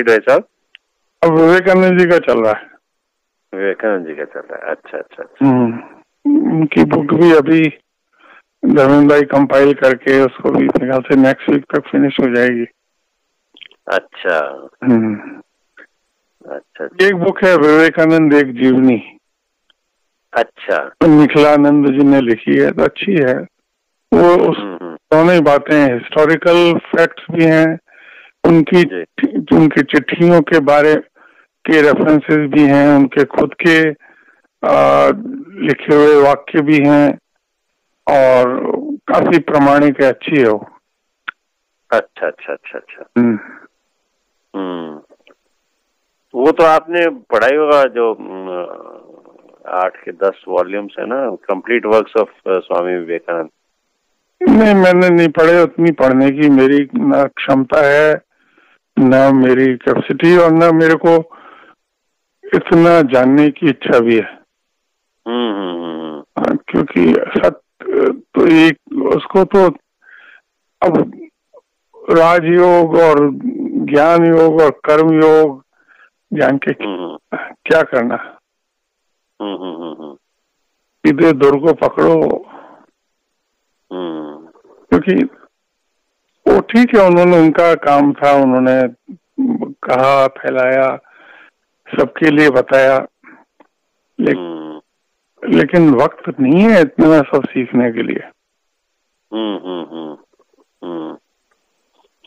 भाई साहब? अब विवेकानंद जी का चल रहा है। विवेकानंद जी का चल रहा है। अच्छा अच्छा अच्छा। उनकी बुक भी अभी धर्मेंद्र भाई कंपाइल करके उसको भी मेरे ख्याल से नेक्स्ट वीक तक फिनिश हो जाएगी। अच्छा अच्छा अच्छा। एक बुक है विवेकानंद एक जीवनी, अच्छा। निखिलानंद जी ने लिखी है, तो अच्छी है वो। उस दोनों ही बातें हिस्टोरिकल फैक्ट्स भी हैं, उनकी उनकी चिट्ठियों के बारे के रेफरेंसेस भी हैं, उनके खुद के लिखे हुए वाक्य भी हैं, और काफी प्रामाणिक है, अच्छी है वो। अच्छा अच्छा अच्छा अच्छा। वो तो आपने पढ़ा ही होगा, जो 8 के 10 वॉल्यूम्स है ना, complete works of Swami Vivekananda. नहीं, मैंने नहीं पढ़े, उतनी पढ़ने की मेरी ना क्षमता है, ना मेरी कैपेसिटी, और ना मेरे को इतना जानने की इच्छा भी है। क्योंकि सत्य तो एक, उसको तो अब राजयोग और ज्ञान योग और कर्म योग जान के क्या करना। सीधे दुर को पकड़ो। क्योंकि वो ठीक है, उन्होंने, उनका काम था, उन्होंने कहा, फैलाया, सबके लिए बताया, लेकिन वक्त नहीं है इतना सब सीखने के लिए।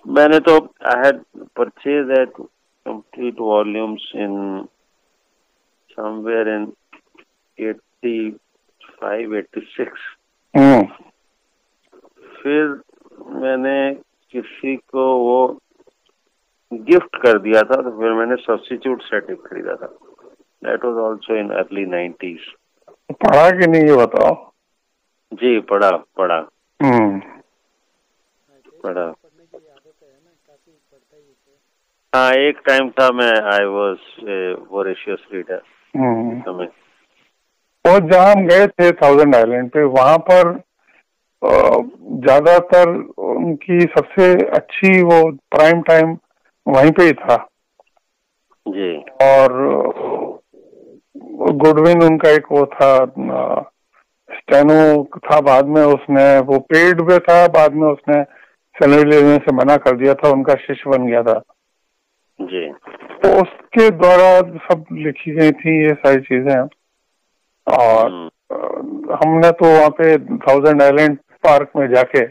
मैंने तो I had purchase that complete volumes in somewhere in 85 86। फिर मैंने किसी को वो गिफ्ट कर दिया था, तो फिर मैंने सब्स्टिट्यूट सेट खरीदा था। That was also in early 90s। पढ़ा कि नहीं ये बताओ? जी पढ़ा पढ़ा पढ़ा। हाँ, एक टाइम था, मैं आई वाज वोरेशियस रीडर समय। और जहाँ हम गए थे थाउजेंड आइलैंड पे, वहां पर ज्यादातर उनकी सबसे अच्छी वो प्राइम टाइम वहीं पे ही था जी। और गुडविन उनका एक वो था, स्टेनो था, बाद में उसने वो पेड पे था, बाद में उसने सैलरी लेने से मना कर दिया था, उनका शिष्य बन गया था जी। तो उसके द्वारा सब लिखी गई थी ये सारी चीजें। और हमने तो वहाँ पे थाउजेंड आइलैंड पार्क में जाके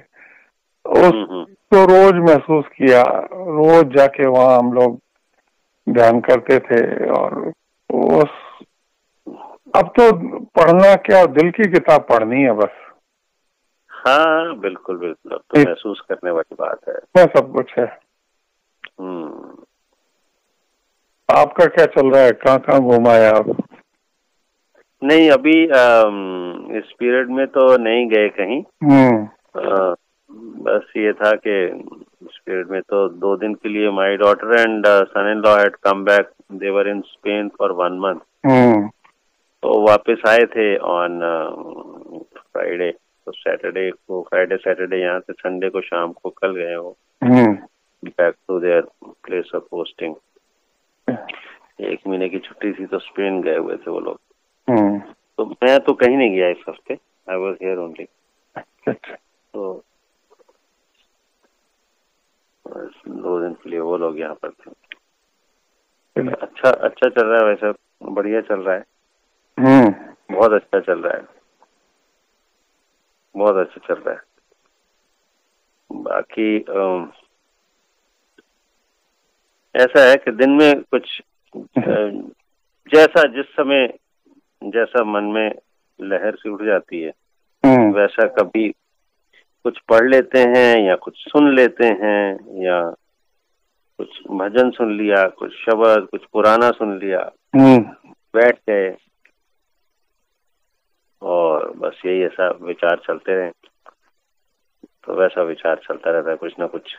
उसको रोज महसूस किया, रोज जाके वहाँ हम लोग ध्यान करते थे। और उस, अब तो पढ़ना क्या, दिल की किताब पढ़नी है बस। हाँ बिल्कुल बिल्कुल, अब तो महसूस करने वाली बात है। सब कुछ है। आपका क्या चल रहा है, कहाँ कहाँ घूमा है आप? नहीं, अभी इस पीरियड में तो नहीं गए कहीं। बस ये था कि इस पीरियड में तो 2 दिन के लिए my daughter and son in law had come back, they were in Spain for 1 month. तो वापस आए थे ऑन फ्राइडे। तो सैटरडे को, फ्राइडे सैटरडे यहाँ से, संडे को शाम को कल गए हो back to their place of posting. 1 महीने की छुट्टी थी तो स्पेन गए हुए थे वो लोग। तो मैं तो कहीं नहीं गया इस हफ्ते, आई वॉज हियर ओनली। तो 2 दिन के लिए वो लोग यहाँ पर थे। अच्छा अच्छा चल रहा है वैसे, बढ़िया चल रहा है। बहुत अच्छा चल रहा है, बहुत अच्छा चल रहा है। बाकी ऐसा है कि दिन में कुछ जैसा जिस समय जैसा मन में लहर सी उठ जाती है, वैसा कभी कुछ पढ़ लेते हैं या कुछ सुन लेते हैं, या कुछ भजन सुन लिया, कुछ शब्द, कुछ पुराना सुन लिया, बैठ गए और बस यही ऐसा विचार चलते रहे। तो वैसा विचार चलता रहता है कुछ ना कुछ।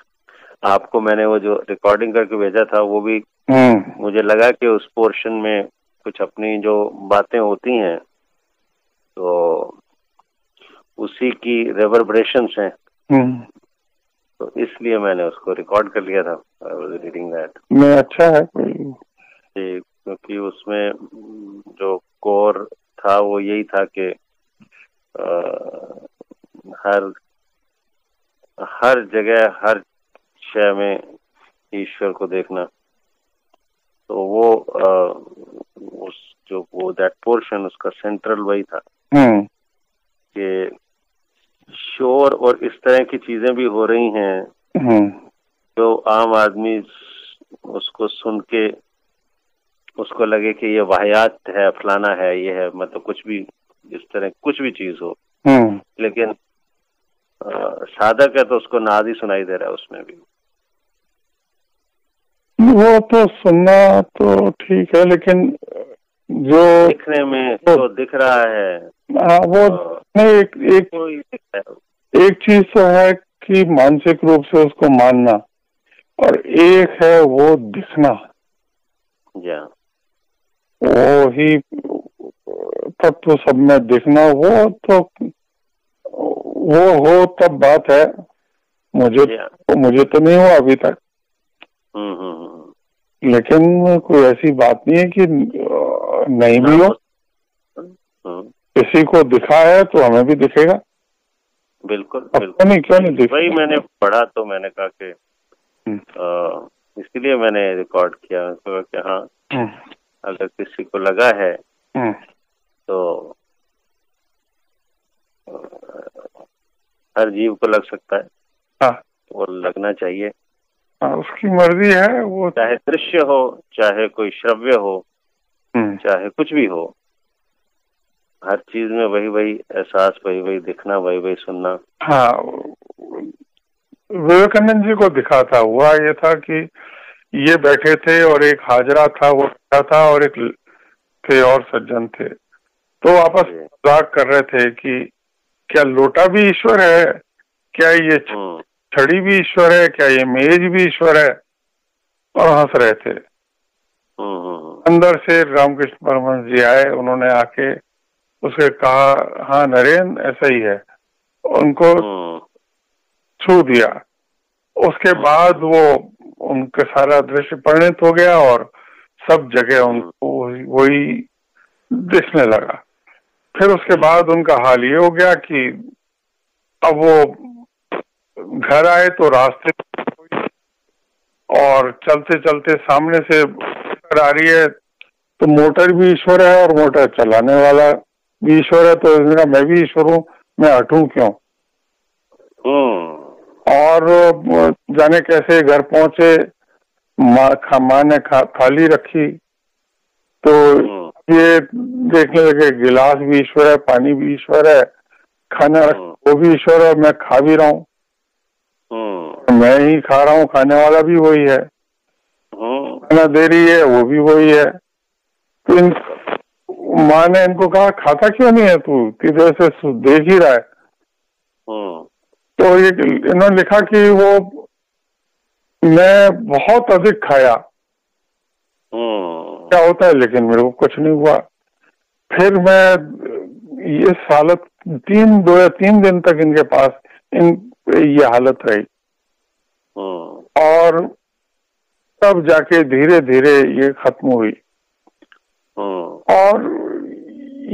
आपको मैंने वो जो रिकॉर्डिंग करके भेजा था, वो भी मुझे लगा कि उस पोर्शन में कुछ अपनी जो बातें होती हैं तो उसी की रेवर्बरेशंस हैं। तो इसलिए मैंने उसको रिकॉर्ड कर लिया था। I was reading that. नहीं, अच्छा है कोई, क्योंकि उसमें जो कोर था वो यही था कि हर हर जगह हर शय में ईश्वर को देखना। तो वो उस जो वो दैट पोर्शन उसका सेंट्रल वही था कि शोर और इस तरह की चीजें भी हो रही हैं जो आम आदमी उसको सुन के उसको लगे कि ये वाहियात है, फलाना है, ये है, मतलब कुछ भी इस तरह कुछ भी चीज हो, लेकिन साधक है तो उसको नाद ही सुनाई दे रहा है उसमें भी। वो तो सुनना तो ठीक है, लेकिन जो दिखने में तो दिख रहा है। हाँ, वो नहीं, एक चीज तो है कि मानसिक रूप से उसको मानना, और एक है वो दिखना। वो ही तत्व सब में दिखना, वो तो वो हो तब बात है। मुझे तो नहीं हुआ अभी तक। लेकिन कोई ऐसी बात नहीं है कि नहीं भी हो। किसी को दिखा है तो हमें भी दिखेगा। बिल्कुल नहीं, क्यों नहीं दिखेगा? वही मैंने पढ़ा तो मैंने कहा कि इसलिए मैंने रिकॉर्ड किया कि हाँ, अगर किसी को लगा है तो हर जीव को लग सकता है। हाँ, वो लगना चाहिए। हाँ, उसकी मर्जी है। वो चाहे दृश्य हो, चाहे कोई श्रव्य हो, चाहे कुछ भी हो, हर चीज में वही वही एहसास, वही वही दिखना, वही वही सुनना। हाँ, विवेकानंद जी को दिखा था। हुआ ये था कि ये बैठे थे और एक हाजरा था, वो बैठा था, और एक थे और सज्जन थे। तो आपस में मजाक कर रहे थे कि क्या लोटा भी ईश्वर है, क्या ये छड़ी भी ईश्वर है, क्या ये मेज भी ईश्वर है, और हंस रहे थे। अंदर से रामकृष्ण परमहंस जी आए, उन्होंने आके उसे कहा, हाँ नरेंद्र, ऐसा ही है। उनको छू दिया। उसके बाद वो उनका सारा दृश्य परिणित हो गया और सब जगह उनको वही दिखने लगा। फिर उसके बाद उनका हाल ये हो गया कि अब वो घर आए तो रास्ते और चलते चलते सामने से मोटर आ रही है, तो मोटर भी ईश्वर है और मोटर चलाने वाला भी ईश्वर है। तो इसने कहा, मैं भी ईश्वर हूँ, मैं हटूं क्यों? और जाने कैसे घर पहुंचे, माँ ने थाली रखी, तो ये देखने लगे गिलास भी ईश्वर है, पानी भी ईश्वर है, खाना वो भी ईश्वर है, मैं खा भी रहा हूँ, मैं ही खा रहा हूँ, खाने वाला भी वही है, खाना दे रही है वो भी वही है। तो माँ ने इनको कहा, खाता क्यों नहीं है तू, किधर से देख ही रहा है? तो ये इन्होंने लिखा कि वो मैं बहुत अधिक खाया, क्या होता है, लेकिन मेरे को कुछ नहीं हुआ। फिर मैं ये हालत 2 या 3 दिन तक इनके पास ये हालत रही, और तब जाके धीरे धीरे ये खत्म हुई। और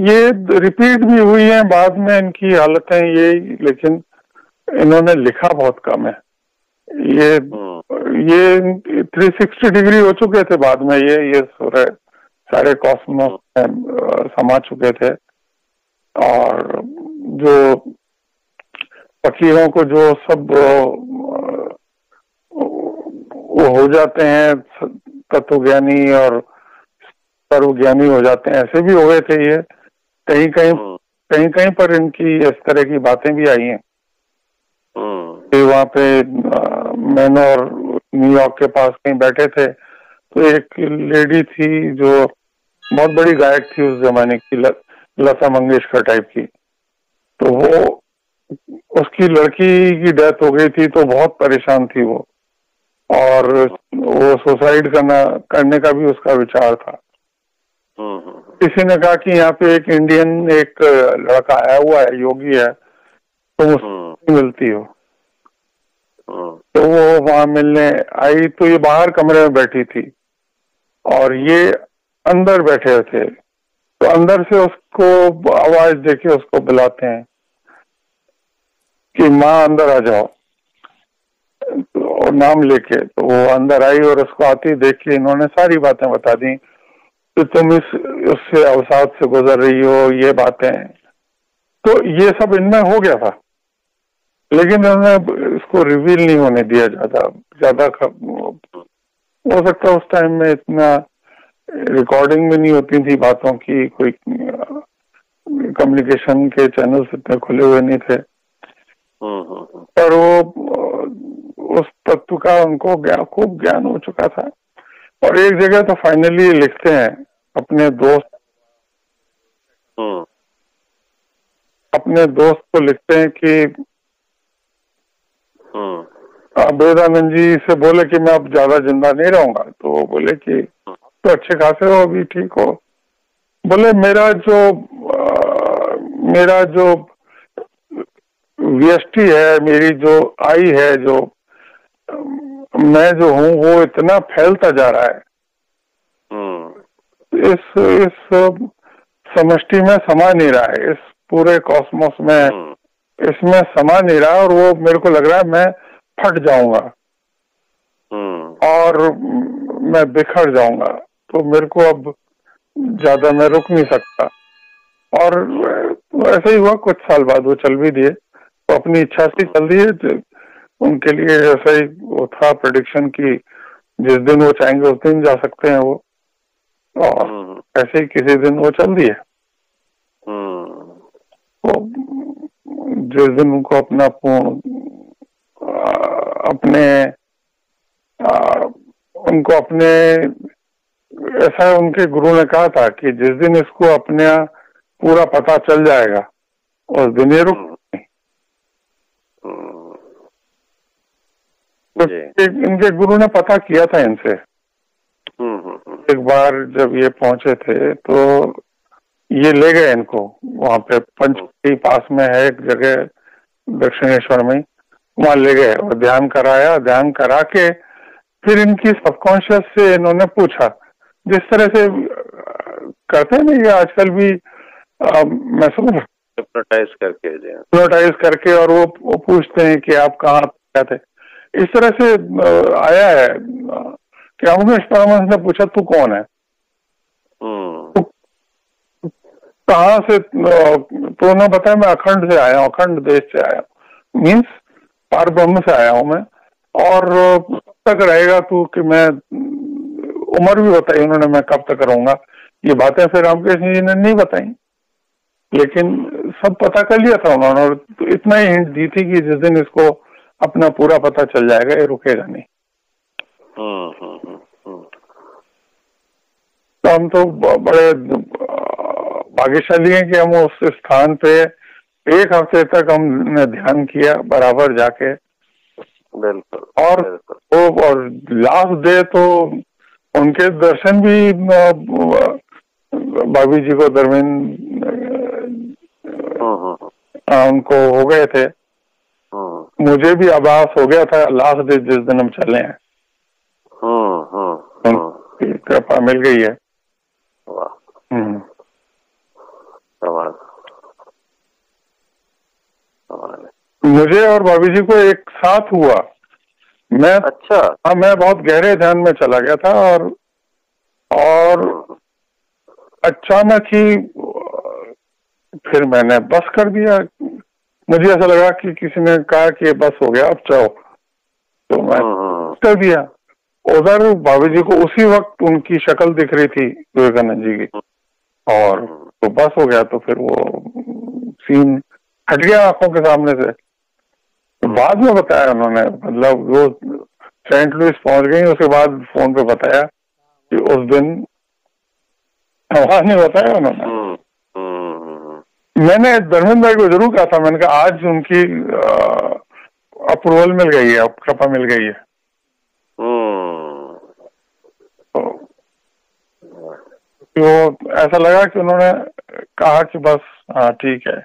ये रिपीट भी हुई है बाद में इनकी हालतें ये, लेकिन इन्होंने लिखा बहुत कम है। ये 360 डिग्री हो चुके थे बाद में, ये सारे कॉस्मोस समा चुके थे। और जो फकीरों को जो सब वो हो जाते हैं, तत्वज्ञानी और सर्वज्ञानी हो जाते हैं, ऐसे भी हो गए थे ये। कहीं कहीं पर इनकी इस तरह की बातें भी आई हैं। वहाँ पे मैंने और न्यूयॉर्क के पास कहीं बैठे थे, तो एक लेडी थी जो बहुत बड़ी गायक थी उस जमाने की, लता मंगेशकर टाइप की। तो वो उसकी लड़की की डेथ हो गई थी, तो बहुत परेशान थी वो, और वो सुसाइड करने का भी उसका विचार था। किसी ने कहा कि यहाँ पे एक इंडियन एक लड़का आया हुआ है, योगी है, तुम उससे मिलती हो। तो वो वहां मिलने आई, तो ये बाहर कमरे में बैठी थी और ये अंदर बैठे थे। तो अंदर से उसको आवाज देके उसको बुलाते हैं कि माँ अंदर आ जाओ, तो नाम लेके। तो वो अंदर आई और उसको आती देख के इन्होंने सारी बातें बता दी कि तुम उससे अवसाद से गुजर रही हो, ये बातें। तो ये सब इनमें हो गया था, लेकिन उन्होंने इसको रिवील नहीं होने दिया ज्यादा। हो सकता है उस टाइम में इतना रिकॉर्डिंग भी नहीं होती थी बातों की, कोई कम्युनिकेशन के चैनल्स इतने खुले हुए नहीं थे। पर वो उस तत्व का उनको खूब ज्ञान हो चुका था। और एक जगह तो फाइनली लिखते हैं अपने दोस्त को लिखते हैं कि वेदानंद जी से बोले कि मैं अब ज्यादा जिंदा नहीं रहूंगा। तो वो बोले कि तो अच्छे खासे हो, अभी ठीक हो। बोले मेरा जो व्यष्टि है, मेरी जो आई है, जो मैं जो हूँ, वो इतना फैलता जा रहा है, इस समष्टि में समा नहीं रहा है, इस पूरे कॉस्मोस में इसमें समा नहीं रहा। और वो मेरे को लग रहा है मैं फट जाऊंगा और मैं बिखर जाऊंगा। तो मेरे को अब ज्यादा मैं रुक नहीं सकता। और ऐसे ही हुआ, कुछ साल बाद वो चल भी दिए। तो अपनी इच्छा से चल दिए। उनके लिए ऐसा ही वो था प्रेडिक्शन की जिस दिन वो चाहेंगे उस दिन जा सकते हैं वो, और ऐसे ही किसी दिन वो चल दिए। तो जिस दिन उनको अपना उनको अपने ऐसा उनके गुरु ने कहा था कि जिस दिन इसको अपने पूरा पता चल जाएगा उस दिन ये रुक। तो इनके गुरु ने पता किया था इनसे। एक बार जब ये पहुंचे थे तो ये ले गए इनको वहां पे, पंचवटी पास में है एक जगह दक्षिणेश्वर में, वहां ले गए और ध्यान कराया। ध्यान करा के फिर इनकी सबकॉन्शियस से इन्होंने पूछा, जिस तरह से करते हैं ना ये आजकल भी, मैं समझ हिप्नोटाइज करके, और वो पूछते हैं कि आप कहाँ थे। इस तरह से आया है कि रामकृष्ण परमहंस ने पूछा तू कौन है, कहाँ से? तो उन्होंने बताया मैं अखंड से आया हूँ, अखंड देश से आया हूँ, मीन्स पार ब्रह्म से आया हूँ मैं। और कब तक रहेगा तू? कि मैं उम्र भी बताई उन्होंने, मैं कब तक रहूंगा। ये बातें फिर रामकृष्ण जी ने नहीं बताई, लेकिन सब पता कर लिया था उन्होंने। और तो इतना ही हिंट दी थी कि जिस दिन इसको अपना पूरा पता चल जाएगा ये रुकेगा नहीं। तो हम तो बड़े भाग्यशाली हैं कि हम उस स्थान पे 1 हफ्ते तक हमने ध्यान किया बराबर जाके। बिल्कुल। और लास्ट डे तो उनके दर्शन भी भाभी जी को उनको हो गए थे। मुझे भी आभास हो गया था लास्ट डे जिस दिन हम चले हैं। कृपा मिल गई है। मुझे और भाभी जी को एक साथ हुआ। अच्छा। हाँ, मैं बहुत गहरे ध्यान में चला गया था और अचानक ही फिर मैंने बस कर दिया। मुझे ऐसा लगा कि किसी ने कहा कि बस हो गया अब चलो, तो मैं कर दिया। उधर भाभी जी को उसी वक्त उनकी शक्ल दिख रही थी विवेकानंद जी की, और तो बस हो गया। तो फिर वो सीन हट गया आंखों के सामने से। तो बाद में बताया उन्होंने, मतलब वो सेंट लुइस पहुंच गई, उसके बाद फोन पे बताया कि उस दिन वहां नहीं बताया उन्होंने। मैंने धर्मेंद्र भाई को जरूर कहा था, मैंने कहा आज उनकी अप्रूवल मिल गई है, कृपा मिल गई है। तो ऐसा लगा कि उन्होंने कहा कि बस हाँ ठीक है,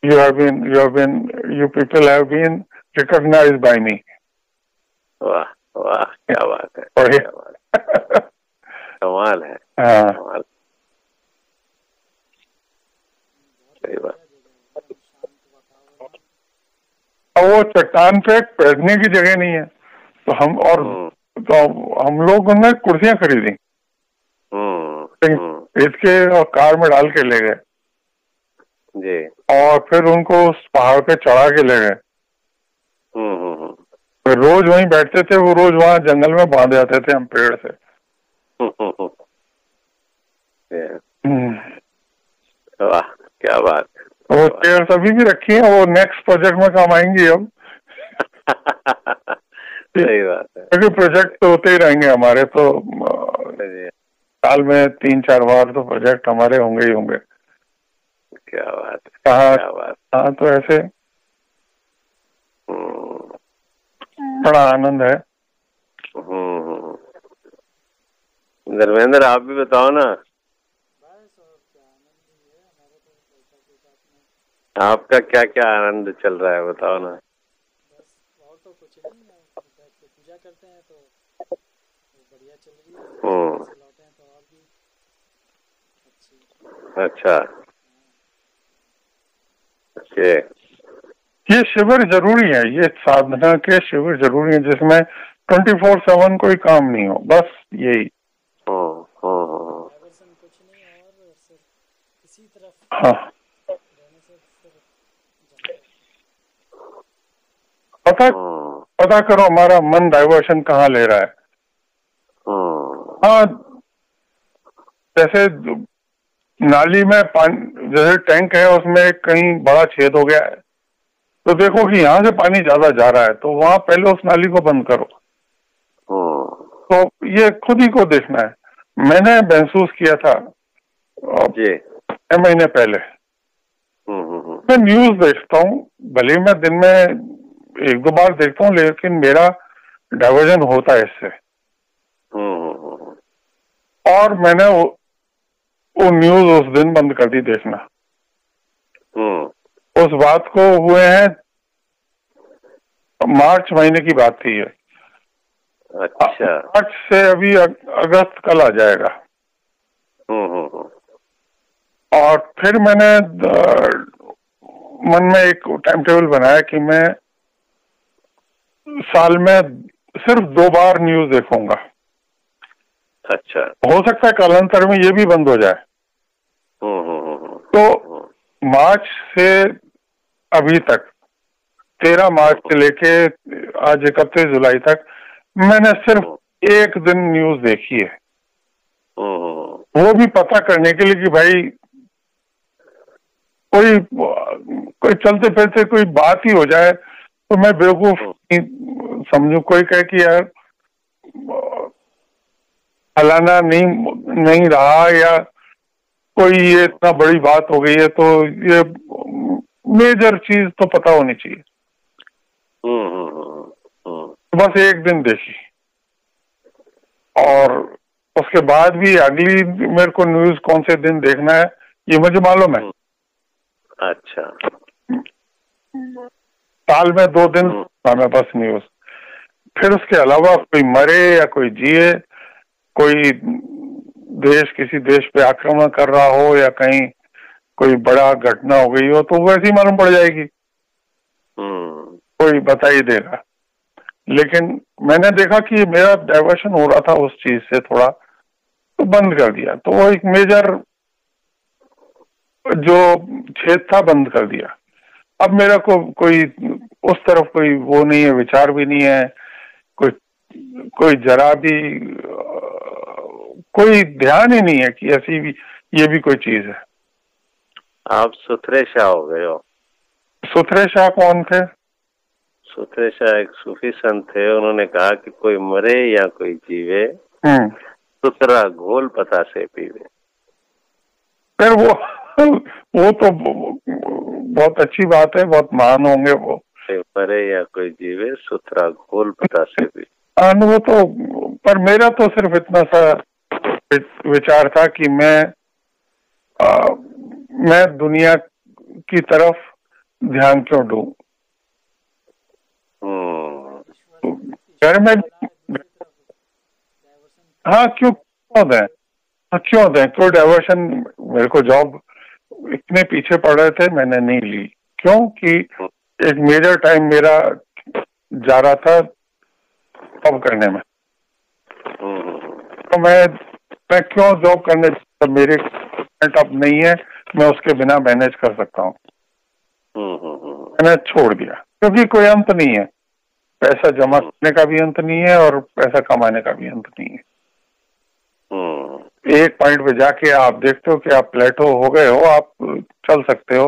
you people have been recognized by me. वाह वाह, क्या बात है, बढ़िया। क्या बात है, कमाल है, हाँ, कमाल, सही बात। और वो चट्टान पे बैठने की जगह नहीं है, तो हम और तो हम लोग ने कुर्सियां खरीदी, इसके और कार में डाल के ले गए जी, और फिर उनको उस पहाड़ पे चढ़ा के ले गए। फिर रोज वहीं बैठते थे, वो रोज वहाँ जंगल में बांध जाते थे हम पेड़ से। वाह, क्या बात है। वो चेयर अभी भी रखी है, वो नेक्स्ट प्रोजेक्ट में काम आएंगी अब। सही बात है, क्योंकि प्रोजेक्ट तो होते ही रहेंगे हमारे, तो साल में 3-4 बार तो प्रोजेक्ट हमारे होंगे ही होंगे। क्या बात है, हाँ, क्या बात। हाँ, तो ऐसे बड़ा आनंद है। धर्मेंद्र, आप भी बताओ ना, आपका क्या क्या आनंद चल रहा है, बताओ ना। और तो कुछ नहीं, बैठ के पूजा करते हैं तो बढ़िया चल रही है, लौटे हैं तो और भी अच्छी। अच्छा, ओके। ये शिविर जरूरी है, ये साधना के शिविर जरूरी है जिसमें 24/7 कोई काम नहीं हो, बस यही। कुछ नहीं, और सिर्फ किसी तरफ हाँ, रहने से पता करो हमारा मन डाइवर्शन कहाँ ले रहा है। हाँ, जैसे नाली में पानी, जैसे टैंक है उसमें कहीं बड़ा छेद हो गया है, तो देखो कि यहाँ से पानी ज्यादा जा रहा है, तो वहां पहले उस नाली को बंद करो। तो ये खुद ही को देखना है। मैंने महसूस किया था 6 महीने पहले। मैं न्यूज देखता हूँ, भले ही मैं दिन में 1-2 बार देखता हूँ, लेकिन मेरा डाइवर्जन होता है इससे। और मैंने वो न्यूज उस दिन बंद कर दी देखना। उस बात को हुए हैं, मार्च महीने की बात थी ये। अच्छा, मार्च से अभी अगस्त कल आ जाएगा। और फिर मैंने मन में एक टाइम टेबल बनाया कि मैं साल में सिर्फ 2 बार न्यूज देखूंगा। अच्छा, हो सकता है कालांतर में ये भी बंद हो जाए। तो मार्च से अभी तक 13 मार्च से लेके आज 31 जुलाई तक मैंने सिर्फ एक दिन न्यूज देखी है, वो भी पता करने के लिए कि भाई कोई चलते फिरते कोई बात ही हो जाए तो मैं बेवकूफ समझू। कोई कहे कि यार फलाना नहीं रहा, या कोई ये इतना बड़ी बात हो गई है, तो ये मेजर चीज तो पता होनी चाहिए। बस एक दिन देखी, और उसके बाद भी अगली मेरे को न्यूज कौन से दिन देखना है ये मुझे मालूम है। अच्छा, साल में 2 दिन मैं बस न्यूज। फिर उसके अलावा कोई मरे या कोई जिए, कोई देश किसी देश पे आक्रमण कर रहा हो या कहीं कोई बड़ा घटना हो गई हो, तो वैसे ही मालूम पड़ जाएगी, कोई बता ही देगा। लेकिन मैंने देखा कि मेरा डाइवर्शन हो रहा था उस चीज से थोड़ा, तो बंद कर दिया। तो वो एक मेजर जो छेद था बंद कर दिया। अब मेरा को कोई उस तरफ कोई वो नहीं है, विचार भी नहीं है, कोई जरा भी कोई ध्यान ही नहीं है कि ऐसी भी ये भी कोई चीज है। आप सुथरे शाह हो गए हो। सुथरे शाह कौन थे? सुथरे शाह एक सूफी संत थे, उन्होंने कहा कि कोई मरे या कोई जीवे, सुथरा घोल पता से पीवे। फिर वो तो बहुत अच्छी बात है, बहुत महान होंगे वो। मरे या कोई जीवे, सुथरा घोल पता से पीवे। वो तो, पर मेरा तो सिर्फ इतना सा विचार था कि मैं दुनिया की तरफ ध्यान क्यों दूं। तो घर में हाँ क्यों क्यों दें कोई डाइवर्शन। मेरे को जॉब इतने पीछे पड़ रहे थे, मैंने नहीं ली क्योंकि एक मेजर टाइम मेरा जा रहा था जॉब करने में। तो मैं क्यों जॉब करने, तो मेरे अब नहीं है, मैं उसके बिना मैनेज कर सकता हूँ। मैंने छोड़ दिया क्योंकि कोई अंत नहीं है, पैसा जमा करने का भी अंत नहीं है और पैसा कमाने का भी अंत नहीं है। एक पॉइंट पे जाके आप देखते हो कि आप प्लेटो हो गए हो, आप चल सकते हो,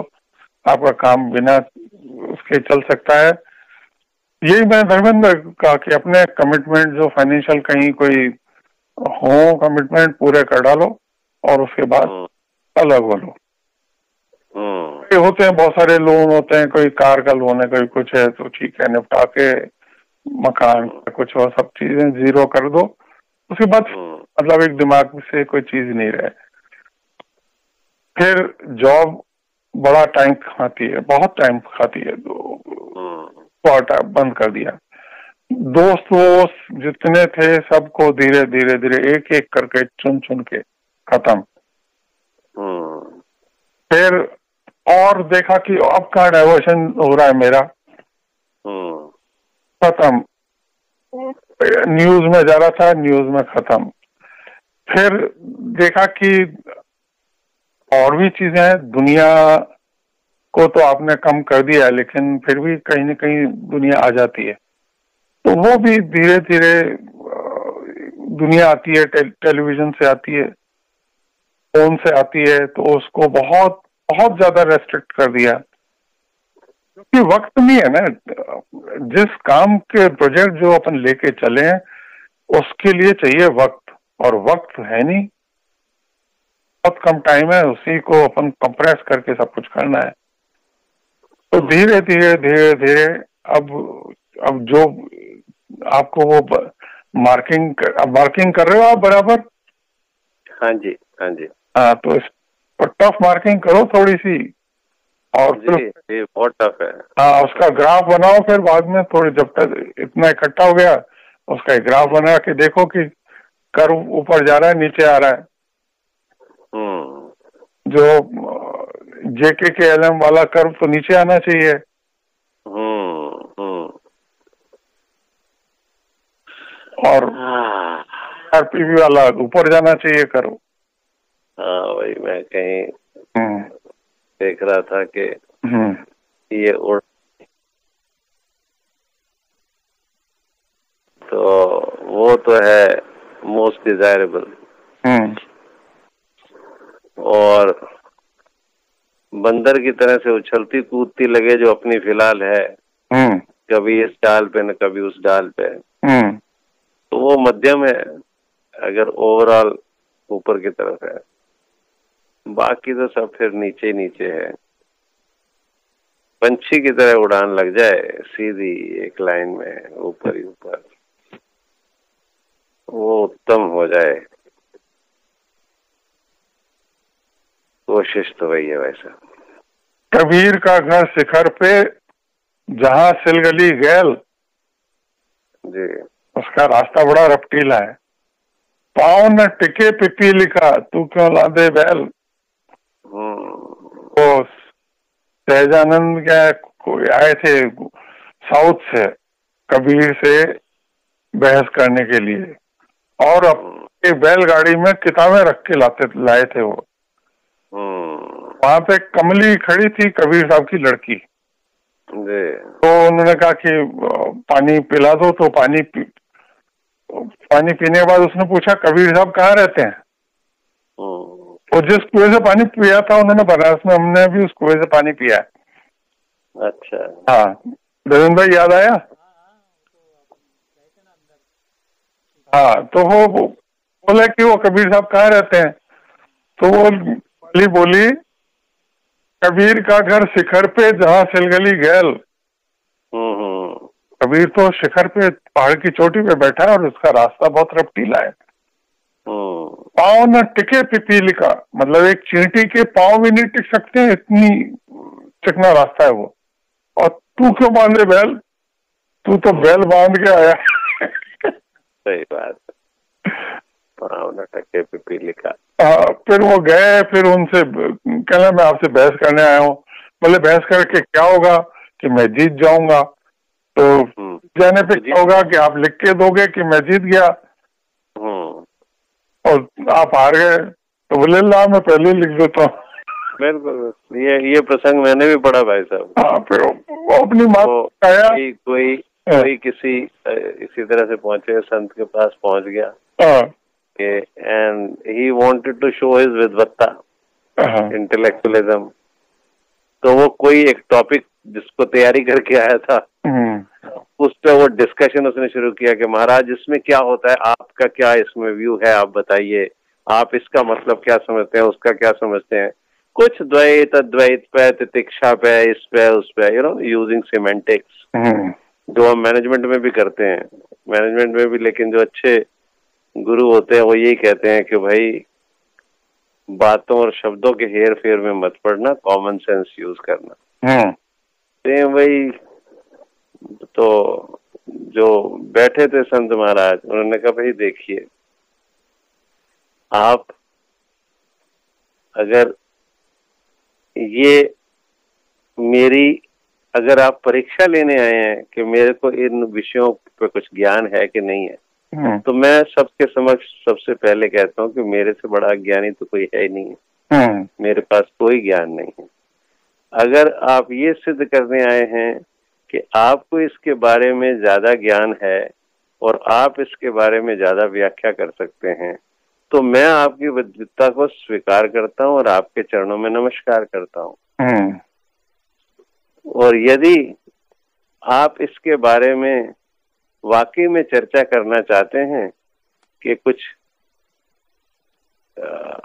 आपका काम बिना उसके चल सकता है। यही मैं धर्मेंद्र कहा कि अपने कमिटमेंट जो फाइनेंशियल कहीं कोई हो कमिटमेंट पूरे कर डालो और उसके बाद अलग बोलो। होते हैं बहुत सारे लोन होते हैं, कोई कार का लोन है, कोई कुछ है, तो ठीक है निपटा के मकान कुछ और सब चीजें जीरो कर दो, उसके बाद मतलब एक दिमाग से कोई चीज नहीं रहे। फिर जॉब बड़ा टाइम खाती है, बहुत टाइम खाती है, तो बंद कर दिया। दोस्त जितने थे सबको धीरे धीरे धीरे एक एक करके चुन चुन के खत्म। फिर और देखा कि अब का डाइवर्शन हो रहा है मेरा, खत्म। न्यूज में जा रहा था, न्यूज में खत्म। फिर देखा कि और भी चीजें हैं, दुनिया को तो आपने कम कर दिया है, लेकिन फिर भी कहीं न कहीं दुनिया आ जाती है, तो वो भी धीरे धीरे दुनिया आती है, टेलीविजन से आती है, फोन से आती है, तो उसको बहुत बहुत ज्यादा रेस्ट्रिक्ट कर दिया क्योंकि वक्त नहीं है ना। जिस काम के प्रोजेक्ट जो अपन लेके चले हैं उसके लिए चाहिए वक्त, और वक्त है नहीं, बहुत कम टाइम है, उसी को अपन कंप्रेस करके सब कुछ करना है। तो धीरे धीरे धीरे धीरे अब जो आपको वो मार्किंग कर रहे हो आप बराबर? हाँ जी, हाँ जी। हाँ, तो इस पर टफ मार्किंग करो थोड़ी सी, और फिर बहुत टफ है। हाँ, उसका ग्राफ बनाओ, फिर बाद में थोड़ी जब तक इतना इकट्ठा हो गया उसका एक ग्राफ बना के देखो कि कर्व ऊपर जा रहा है नीचे आ रहा है। जो JK LM वाला कर्व तो नीचे आना चाहिए। और RPV वाला ऊपर जाना चाहिए कर्व। हाँ, वही मैं कहीं देख रहा था कि ये उड़, तो वो तो है मोस्ट डिजायरेबल। और बंदर की तरह से उछलती कूदती लगे जो अपनी फिलहाल है, कभी इस डाल पे न कभी उस डाल पे, तो वो मध्यम है अगर ओवरऑल ऊपर की तरफ है, बाकी तो सब फिर नीचे नीचे है। पंछी की तरह उड़ान लग जाए सीधी एक लाइन में ऊपर ही ऊपर, वो उत्तम हो जाए। कोशिश तो वही है वैसा। कबीर का घर शिखर पे जहाँ सिलगली गैल जी, उसका रास्ता बड़ा रपटीला है। पाँव न टिके पिपी लिखा तू क्यों लादे बैल। तो सहजानंद क्या कोई आए थे साउथ से कबीर से बहस करने के लिए, और अपनी बैलगाड़ी में किताबें रख के लाए थे वो। वहां पे कमली खड़ी थी, कबीर साहब की लड़की। तो उन्होंने कहा कि पानी पिला दो, तो पानी पीने के बाद उसने पूछा कबीर साहब कहाँ रहते हैं। और जिस कुएं से पानी पिया था उन्होंने बनारस में, हमने भी उस कुएं से पानी पिया है। अच्छा, हाँ देवेंद्र भाई याद आया? हाँ, तो वो बोले कि वो कबीर साहब कहाँ रहते हैं, तो वो बोली कबीर का घर शिखर पे जहाँ सिलगली गैल। कबीर तो शिखर पे पहाड़ की चोटी पे बैठा है और उसका रास्ता बहुत रपटीला है। पाँव न टिके पिपीली का मतलब एक चींटी के पाँव भी नहीं टिक सकते, इतनी चिकना रास्ता है वो। और तू क्यों बांधे बैल, तू तो बैल बांध के आया। सही बात, पाँव टके पिपी लिखा। फिर वो गए, फिर उनसे कहना मैं आपसे बहस करने आया हूँ। बोले बहस करके क्या होगा कि मैं जीत जाऊंगा। तो जाने पे क्या होगा कि आप लिख के दोगे कि मैं जीत गया और आप हार गए। तो बोले ला मैं पहले लिख देता हूँ। बिल्कुल, ये प्रसंग मैंने भी पढ़ा भाई साहब। हाँ, फिर वो अपनी बात आया। कोई किसी इसी तरह से पहुंचे, संत के पास पहुंच गया and he wanted to show his विद्वत्ता, इंटेलेक्चुअलिज्म। तो वो कोई एक टॉपिक जिसको तैयारी करके आया था, उस पे वो डिस्कशन उसने शुरू किया कि महाराज इसमें क्या होता है, आपका क्या इसमें व्यू है, आप बताइए, आप इसका मतलब क्या समझते हैं, उसका क्या समझते हैं। कुछ द्वैत अद्वैत पे, तितिक्षा पे, इस पे उस पे, यूजिंग सिमेंटिक्स, जो हम मैनेजमेंट में भी करते हैं, मैनेजमेंट में भी। लेकिन जो अच्छे गुरु होते हैं वो यही कहते हैं कि भाई बातों और शब्दों के हेर फेर में मत पड़ना, कॉमन सेंस यूज करना। तो भाई, तो जो बैठे थे संत महाराज, उन्होंने कहा भाई देखिए, आप अगर अगर आप परीक्षा लेने आए हैं कि मेरे को इन विषयों पे कुछ ज्ञान है कि नहीं है, तो मैं सबके समक्ष सबसे पहले कहता हूँ कि मेरे से बड़ा ज्ञानी तो कोई है ही नहीं है, मेरे पास कोई ज्ञान नहीं है। अगर आप ये सिद्ध करने आए हैं कि आपको इसके बारे में ज्यादा ज्ञान है और आप इसके बारे में ज्यादा व्याख्या कर सकते हैं, तो मैं आपकी विद्वत्ता को स्वीकार करता हूँ और आपके चरणों में नमस्कार करता हूँ। और यदि आप इसके बारे में वाकई में चर्चा करना चाहते हैं कि कुछ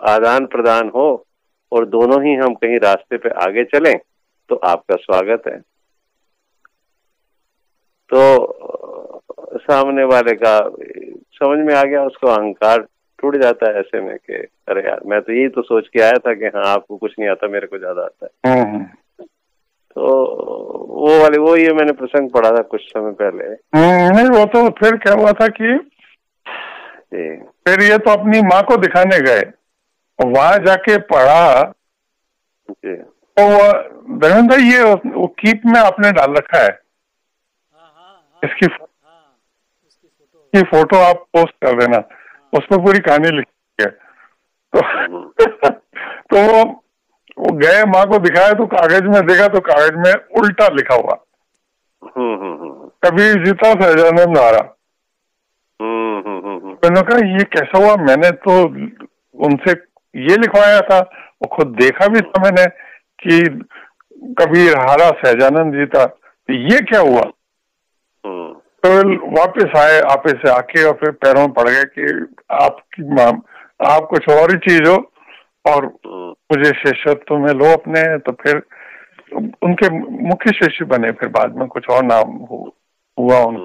आदान प्रदान हो और दोनों ही हम कहीं रास्ते पे आगे चलें, तो आपका स्वागत है। तो सामने वाले का समझ में आ गया, उसको अहंकार टूट जाता है ऐसे में कि अरे यार, मैं तो यही तो सोच के आया था कि हाँ आपको कुछ नहीं आता, मेरे को ज्यादा आता है। तो वो ये मैंने प्रसंग पढ़ा था कुछ समय पहले। नहीं, वो तो फिर क्या हुआ था कि फिर ये तो अपनी माँ को दिखाने गए, वहां जाके पढ़ा। तो धर्मेंद्र ये वो कीप में आपने डाल रखा है, इसकी फोटो आप पोस्ट कर देना, उसमें पूरी कहानी लिखी है। तो वो गए, माँ को दिखाया तो कागज में देखा तो कागज में उल्टा लिखा हुआ, कबीर जीता सहजानंद हारा। मैंने कहा ये कैसा हुआ, मैंने तो उनसे ये लिखवाया था, वो खुद देखा भी था मैंने कि कबीर हारा सहजानंद जीता, तो ये क्या हुआ। तो वापस आए, आपे से आके और फिर पैरों में पड़ गए कि आप कुछ और ही चीज हो और मुझे शिष्यत्व में लो अपने। तो फिर उनके मुख्य शिष्य बने, फिर बाद में कुछ और नाम हुआ उन।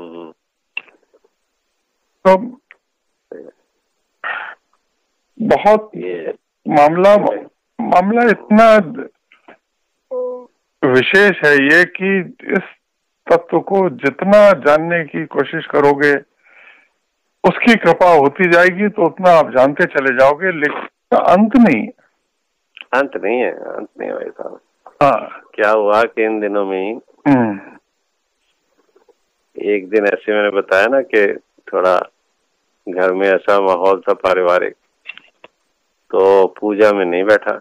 तो बहुत मामला इतना विशेष है ये कि इस तत्व को जितना जानने की कोशिश करोगे उसकी कृपा होती जाएगी, तो उतना आप जानते चले जाओगे, लेकिन अंत नहीं है। अंत नहीं है भाई साहब। हाँ, क्या हुआ कि इन दिनों में ही एक दिन ऐसे मैंने बताया ना कि थोड़ा घर में ऐसा माहौल था पारिवारिक, तो पूजा में नहीं बैठा,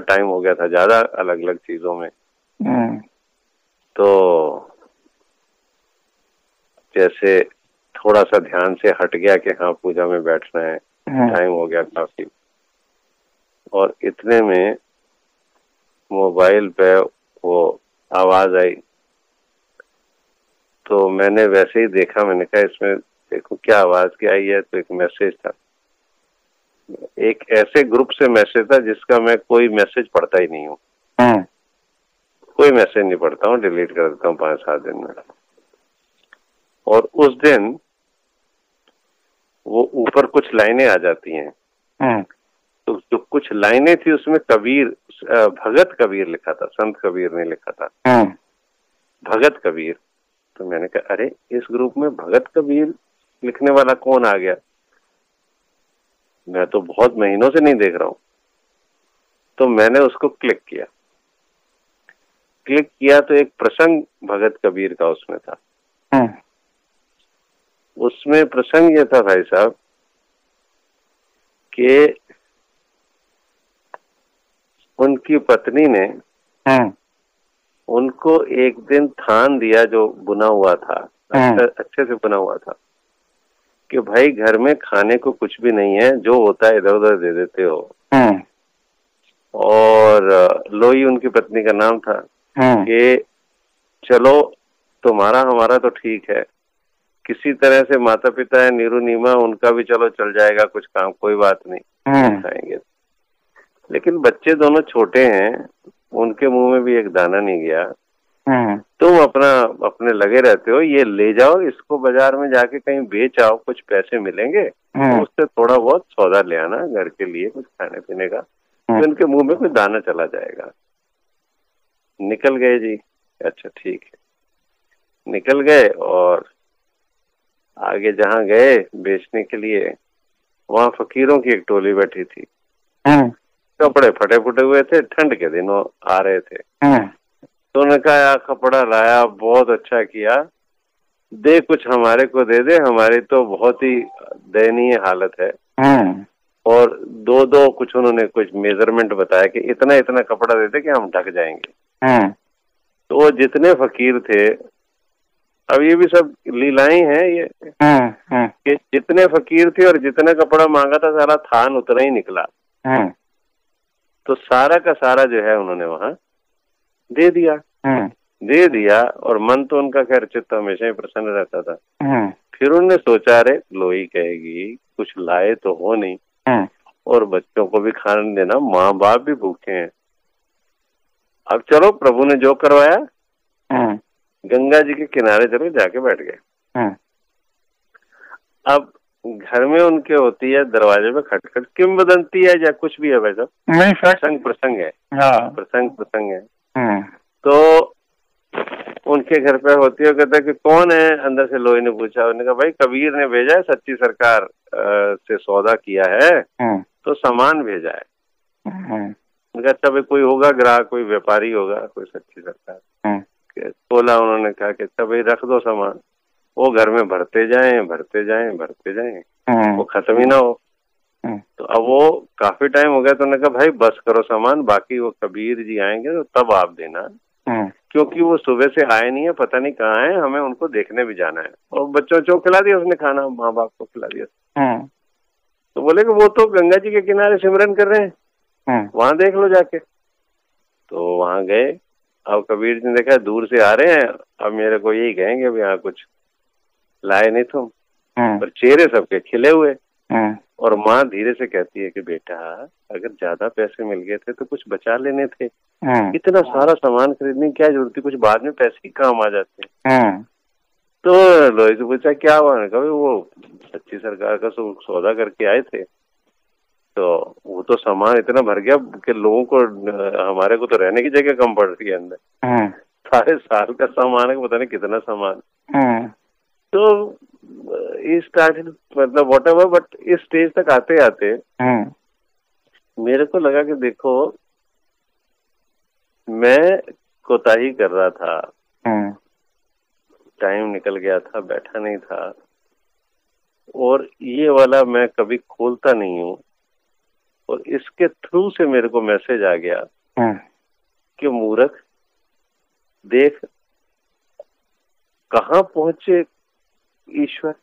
टाइम हो गया था ज्यादा अलग अलग चीजों में। तो जैसे थोड़ा सा ध्यान से हट गया कि हाँ पूजा में बैठना है, टाइम हो गया काफी, और इतने में मोबाइल पे वो आवाज आई। तो मैंने वैसे ही देखा, मैंने कहा इसमें देखो क्या आवाज क्या आई है। तो एक मैसेज था, एक ऐसे ग्रुप से मैसेज था जिसका मैं कोई मैसेज पढ़ता ही नहीं हूँ, कोई मैसेज नहीं पढ़ता हूँ, डिलीट कर देता हूँ 5-7 दिन में। और उस दिन वो ऊपर कुछ लाइनें आ जाती हैं, तो जो कुछ लाइनें थी उसमें कबीर, भगत कबीर लिखा था, संत कबीर ने लिखा था। भगत कबीर। तो मैंने कहा अरे इस ग्रुप में भगत कबीर लिखने वाला कौन आ गया, मैं तो बहुत महीनों से नहीं देख रहा हूं। तो मैंने उसको क्लिक किया तो एक प्रसंग भगत कबीर का उसमें था। उसमें प्रसंग ये था भाई साहब कि उनकी पत्नी ने उनको एक दिन थान दिया जो बुना हुआ था, अच्छे से बुना हुआ था, कि भाई घर में खाने को कुछ भी नहीं है, जो होता है इधर उधर दे देते हो। और लोई उनकी पत्नी का नाम था कि चलो तुम्हारा हमारा तो ठीक है, किसी तरह से माता पिता है नीरू नीमा, उनका भी चलो चल जाएगा कुछ काम, कोई बात नहीं खाएंगे। लेकिन बच्चे दोनों छोटे हैं, उनके मुंह में भी एक दाना नहीं गया। तुम अपने लगे रहते हो, ये ले जाओ, इसको बाजार में जाके कहीं बेच आओ, कुछ पैसे मिलेंगे, तो उससे थोड़ा बहुत सौदा ले आना घर के लिए, कुछ खाने पीने का, तो इनके मुंह में कुछ दाना चला जाएगा। निकल गए जी, अच्छा ठीक है, निकल गए और आगे जहाँ गए बेचने के लिए, वहाँ फकीरों की एक टोली बैठी थी। कपड़े फटे फुटे हुए थे, ठंड के दिनों आ रहे थे। तो उन्होंने कहा कपड़ा लाया, बहुत अच्छा किया, दे कुछ हमारे को दे दे, हमारी तो बहुत ही दयनीय हालत है। और दो कुछ उन्होंने कुछ मेजरमेंट बताया कि इतना इतना कपड़ा दे दे कि हम ढक जाएंगे। तो वो जितने फकीर थे, अब ये भी सब लीलाएं हैं ये, कि जितने फकीर थे और जितना कपड़ा मांगा था सारा थान उतना ही निकला। तो सारा का सारा जो है उन्होंने वहां दे दिया। और मन तो उनका खैर चित्त हमेशा ही प्रसन्न रहता था। फिर उन्होंने सोचा अरे लोई कहेगी कुछ लाए तो हो नहीं, और बच्चों को भी खाने देना, माँ बाप भी भूखे हैं। अब चलो प्रभु ने जो करवाया, गंगा जी के किनारे चलो जाके बैठ गए। अब घर में उनके होती है दरवाजे पे खटखट, किंवदंती है या कुछ भी है भाई साहब, नहीं प्रसंग है। हाँ। प्रसंग है। तो उनके घर पे होती है, कहता है कि कौन है, अंदर से लोई ने पूछा। उन्होंने कहा भाई कबीर ने भेजा है, सच्ची सरकार से सौदा किया है, तो सामान भेजा है। उनका अच्छा भाई कोई होगा ग्राहक, कोई व्यापारी होगा, कोई सच्ची सरकार। बोला उन्होंने कहा कि अच्छा भाई रख दो सामान, वो घर में भरते जाएं, वो खत्म ही ना हो। तो अब वो काफी टाइम हो गया, तो उन्होंने कहा भाई बस करो सामान, बाकी वो कबीर जी आएंगे तो तब आप देना, क्योंकि वो सुबह से आए नहीं है, पता नहीं कहाँ है, हमें उनको देखने भी जाना है। और बच्चों को खिला दिया उसने खाना, माँ बाप को खिला दिया। तो बोले कि वो तो गंगा जी के किनारे सिमरन कर रहे हैं, वहां देख लो जाके। तो वहां गए। अब कबीर जी ने देखा दूर से आ रहे हैं, अब मेरे को यही कहेंगे अब यहाँ कुछ लाए नहीं तुम, पर चेहरे सबके खिले हुए। और माँ धीरे से कहती है कि बेटा अगर ज्यादा पैसे मिल गए थे तो कुछ बचा लेने थे, इतना सारा सामान खरीदने की क्या जरूरत थी, कुछ बाद में पैसे ही काम आ जाते। तो लोही से पूछा क्या हुआ, कभी वो सच्ची सरकार का सौदा करके आए थे, तो वो तो सामान इतना भर गया कि लोगों को, हमारे को तो रहने की जगह कम पड़ रही है अंदर, सारे साल का सामान है, पता नहीं कितना सामान। तो इस स्टार्टेड मतलब वॉट एवर, बट इस स्टेज तक आते आते मेरे को लगा कि देखो मैं कोताही कर रहा था, टाइम निकल गया था, बैठा नहीं था, और ये वाला मैं कभी खोलता नहीं हूँ। और इसके थ्रू से मेरे को मैसेज आ गया कि मूर्ख देख कहाँ पहुंचे ईश्वर,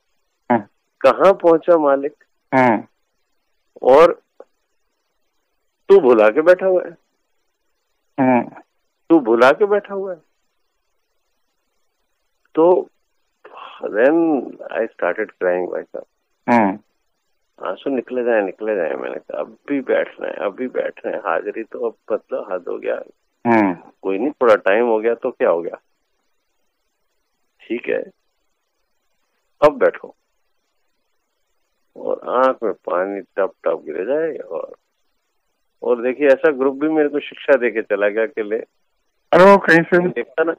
कहाँ पहुंचा मालिक, और तू भुला के बैठा हुआ है, तू भुला के बैठा हुआ है। तो देन आई स्टार्टेड क्राइंग भाई साहब, आंसू निकले जाए। मैंने कहा अब भी बैठना है, हाजिरी तो अब मतलब हद हो गया, कोई नहीं, थोड़ा टाइम हो गया तो क्या हो गया, ठीक है अब बैठो। और आंख में पानी टप टप गिर जाए। और देखिए ऐसा ग्रुप भी मेरे को शिक्षा देके चला गया कि ले, अरे वो कहीं से देखता ना,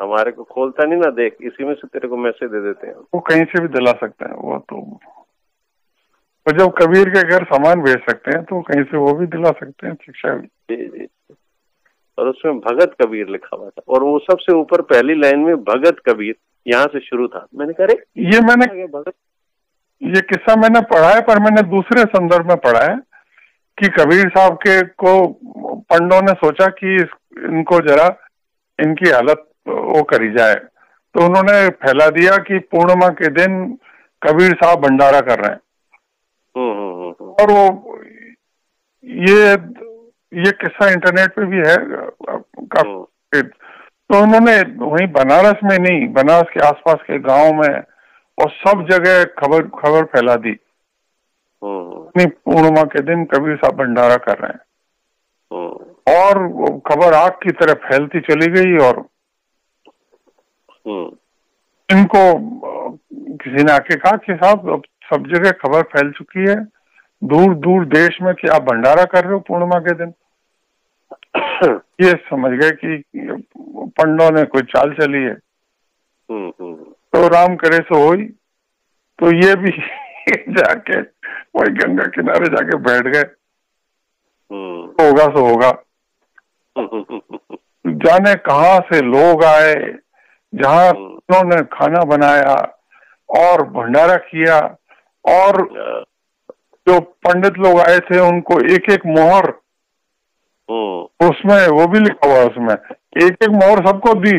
हमारे को खोलता नहीं ना, देख इसी में से तेरे को मैसेज दे देते हैं। वो कहीं से भी दिला सकते हैं वो तो जब कबीर के घर सामान भेज सकते हैं तो कहीं से वो भी दिला सकते हैं शिक्षा भी। जी जी। और उसमें भगत कबीर लिखा हुआ था, और वो सबसे ऊपर पहली लाइन में भगत कबीर यहाँ से शुरू था। मैंने कहा ये किस्सा मैंने पढ़ा है, पर मैंने दूसरे संदर्भ में पढ़ा है कि कबीर साहब के को पंडों ने सोचा कि इनको जरा इनकी हालत वो करी जाए, तो उन्होंने फैला दिया कि पूर्णिमा के दिन कबीर साहब भंडारा कर रहे हैं। और वो ये किस्सा इंटरनेट पे भी है काफी। तो उन्होंने वहीं बनारस में नहीं, बनारस के आसपास के गांव में और सब जगह खबर फैला दी, पूर्णिमा के दिन कबीर साहब भंडारा कर रहे हैं। और खबर आग की तरह फैलती चली गई, और इनको किसी ने आके कहा कि साहब अब सब जगह खबर फैल चुकी है दूर दूर देश में कि आप भंडारा कर रहे हो पूर्णिमा के दिन। ये समझ गए कि पंडों ने कोई चाल चली है। तो राम करे सो होई, तो ये भी जाके वही गंगा किनारे जाके बैठ गए। होगा सो होगा। जाने कहाँ से लोग आए, जहाँ उन्होंने खाना बनाया और भंडारा किया, और जो पंडित लोग आए थे उनको एक एक मोहर, उसमें वो भी लिखा हुआ, उसमें एक एक मोहर सबको दी।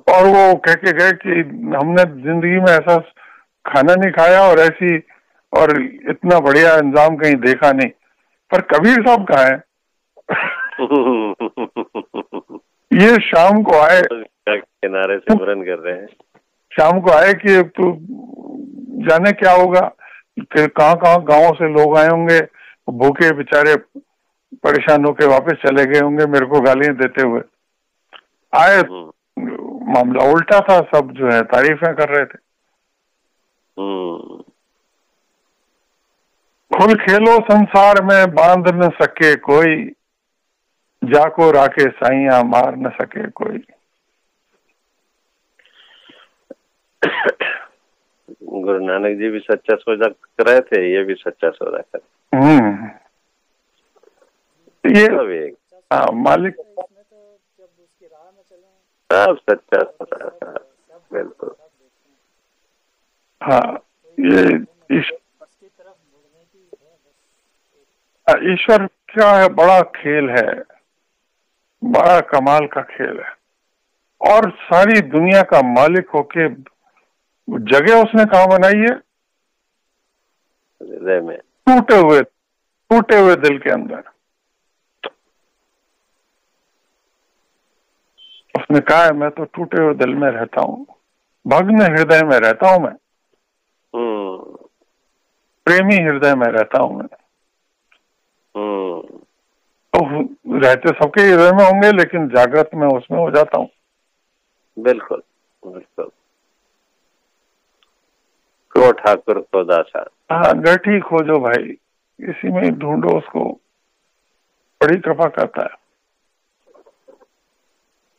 और वो कह के गए कि हमने जिंदगी में ऐसा खाना नहीं खाया और ऐसी और इतना बढ़िया इंतजाम कहीं देखा नहीं। पर कबीर साहब कहाँ है? ये शाम को आए, किनारे से सिमरन कर रहे हैं। शाम को आए कि तू जाने क्या होगा, फिर कहाँ कहाँ गाँव से लोग आए होंगे, भूखे बेचारे परेशान होके वापस चले गए होंगे मेरे को गालियां देते हुए। आए, मामला उल्टा था, सब जो है तारीफें कर रहे थे। खुल खेलो संसार में बांध न सके कोई, जाको राके साइया मार न सके कोई। गुरु नानक जी भी सच्चा सौदा कर रहे थे, ये भी सच्चा सौदा कर। ये मालिक सब सच्चा सौदा, बिल्कुल। हाँ, ये ईश्वर का है, बड़ा खेल है, बड़ा कमाल का खेल है। और सारी दुनिया का मालिक होके जगह उसने कहाँ बनाई है? हृदय में, टूटे हुए दिल के अंदर। उसने कहा है मैं तो टूटे हुए दिल में रहता हूँ, भग्न हृदय में रहता हूँ मैं, प्रेमी हृदय में रहता हूँ मैं। तो रहते सबके हृदय में होंगे, लेकिन जागृत में उसमें हो जाता हूँ। बिल्कुल बिल्कुल। को ठाकुर को दासा। हाँ, गठी खोजो भाई, इसी में ढूंढो उसको, बड़ी कृपा करता है।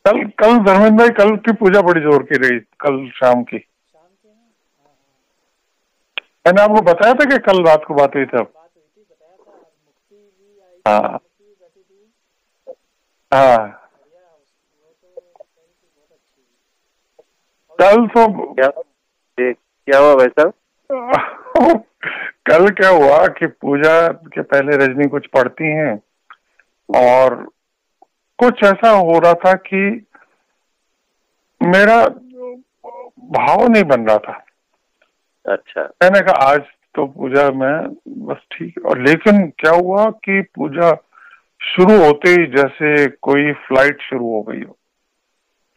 कल धर्मेंद्र भाई, कल की पूजा बड़ी जोर की रही, कल शाम की। मैंने आपको बताया था कि कल रात को बात हुई थी। हाँ हाँ, कल तो क्या हुआ भाई साहब? कल क्या हुआ कि पूजा के पहले रजनी कुछ पढ़ती हैं और कुछ ऐसा हो रहा था कि मेरा भाव नहीं बन रहा था। अच्छा। मैंने कहा आज तो पूजा में बस ठीक, और लेकिन क्या हुआ कि पूजा शुरू होते ही जैसे कोई फ्लाइट शुरू हो गई हो।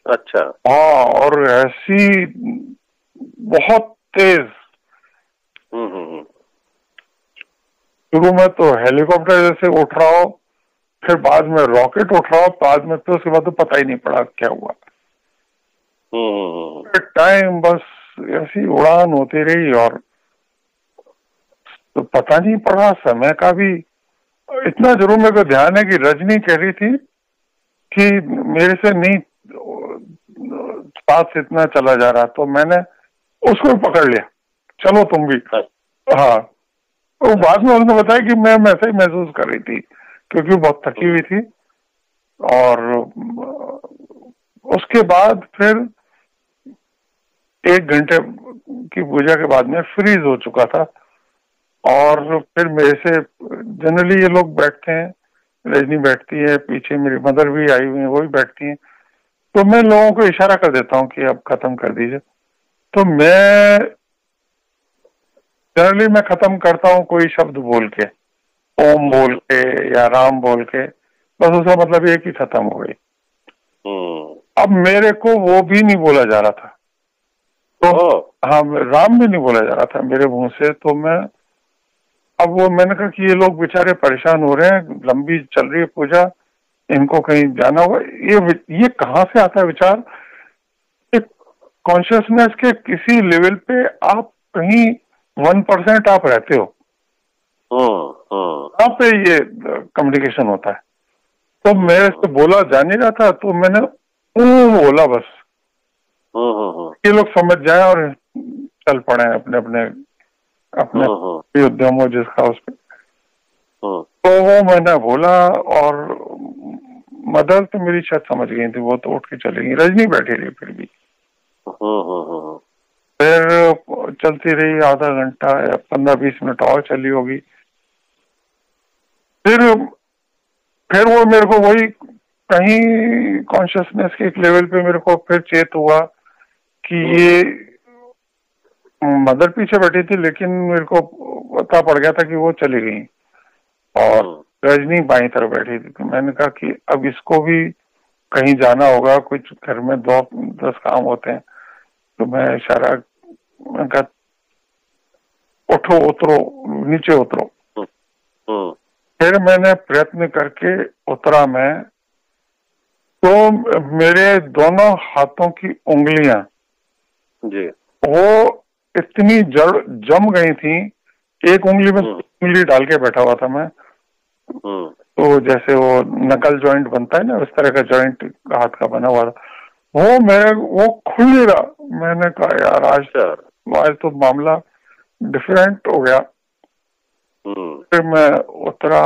अच्छा। हाँ, और ऐसी बहुत तेज। शुरू में तो हेलीकॉप्टर जैसे उठ रहा हो, फिर बाद में रॉकेट उठ रहा हो, बाद में तो उसके बाद तो पता ही नहीं पड़ा क्या हुआ। टाइम बस ऐसी उड़ान होती रही, और तो पता नहीं पड़ा समय का भी। इतना जरूर मेरे को ध्यान है कि रजनी कह रही थी कि मेरे से नहीं साथ से इतना चला जा रहा, तो मैंने उसको भी पकड़ लिया, चलो तुम भी। हाँ, तो बाद में उसने बताया कि मैं ऐसे ही महसूस कर रही थी, क्योंकि वो बहुत थकी हुई थी। और उसके बाद फिर 1 घंटे की पूजा के बाद में फ्रीज हो चुका था। और फिर मेरे से जनरली ये लोग बैठते हैं, रजनी बैठती है, पीछे मेरी मदर भी आई हुई है, वो भी बैठती हैं, तो मैं लोगों को इशारा कर देता हूँ कि अब खत्म कर दीजिए। तो मैं जनरली मैं खत्म करता हूँ कोई शब्द बोल के, ओम बोल के या राम बोल के, बस उसका मतलब ये कि खत्म हो गई। अब मेरे को वो भी नहीं बोला जा रहा था, तो हाँ, राम भी नहीं बोला जा रहा था मेरे मुंह से। तो अब वो मैंने कहा कि ये लोग बेचारे परेशान हो रहे हैं, लंबी चल रही है पूजा, इनको कहीं जाना होगा। ये कहाँ से आता है विचार? कॉन्शियसनेस के किसी लेवल पे आप कहीं 1% आप रहते हो, वहां पे ये कम्युनिकेशन होता है। तो मेरे से बोला जा नहीं रहा था, तो मैंने बोला बस, ये लोग समझ जाए और चल पड़े अपने अपने अपने उद्यम हो जिसका उस पे। तो वो मैंने बोला, और मदर तो मेरी शायद समझ गई थी, वो तो उठ के चली गई, रजनी बैठी रही फिर भी। फिर चलती रही, आधा घंटा या 15-20 मिनट और चली होगी। फिर वो मेरे को वही कहीं कॉन्शियसनेस के एक लेवल पे मेरे को फिर चेत हुआ कि ये मदर पीछे बैठी थी, लेकिन मेरे को पता पड़ गया था कि वो चली गई और रजनी बाईं तरफ बैठी थी। तो मैंने कहा कि अब इसको भी कहीं जाना होगा, कुछ घर में 2-10 काम होते हैं। तो मैं इशारा, मैंने कहा उठो, उतरो, नीचे उतरो। फिर मैंने प्रयत्न करके उतरा मैं, तो मेरे दोनों हाथों की उंगलियां वो इतनी जम गई थी, एक उंगली में उंगली डाल के बैठा हुआ था मैं। तो जैसे वो नकल जॉइंट बनता है ना, उस तरह का जॉइंट हाथ का बना हुआ था, वो खुल नहीं रहा। मैंने कहा यार आज तो मामला डिफरेंट हो गया। फिर मैं उतरा,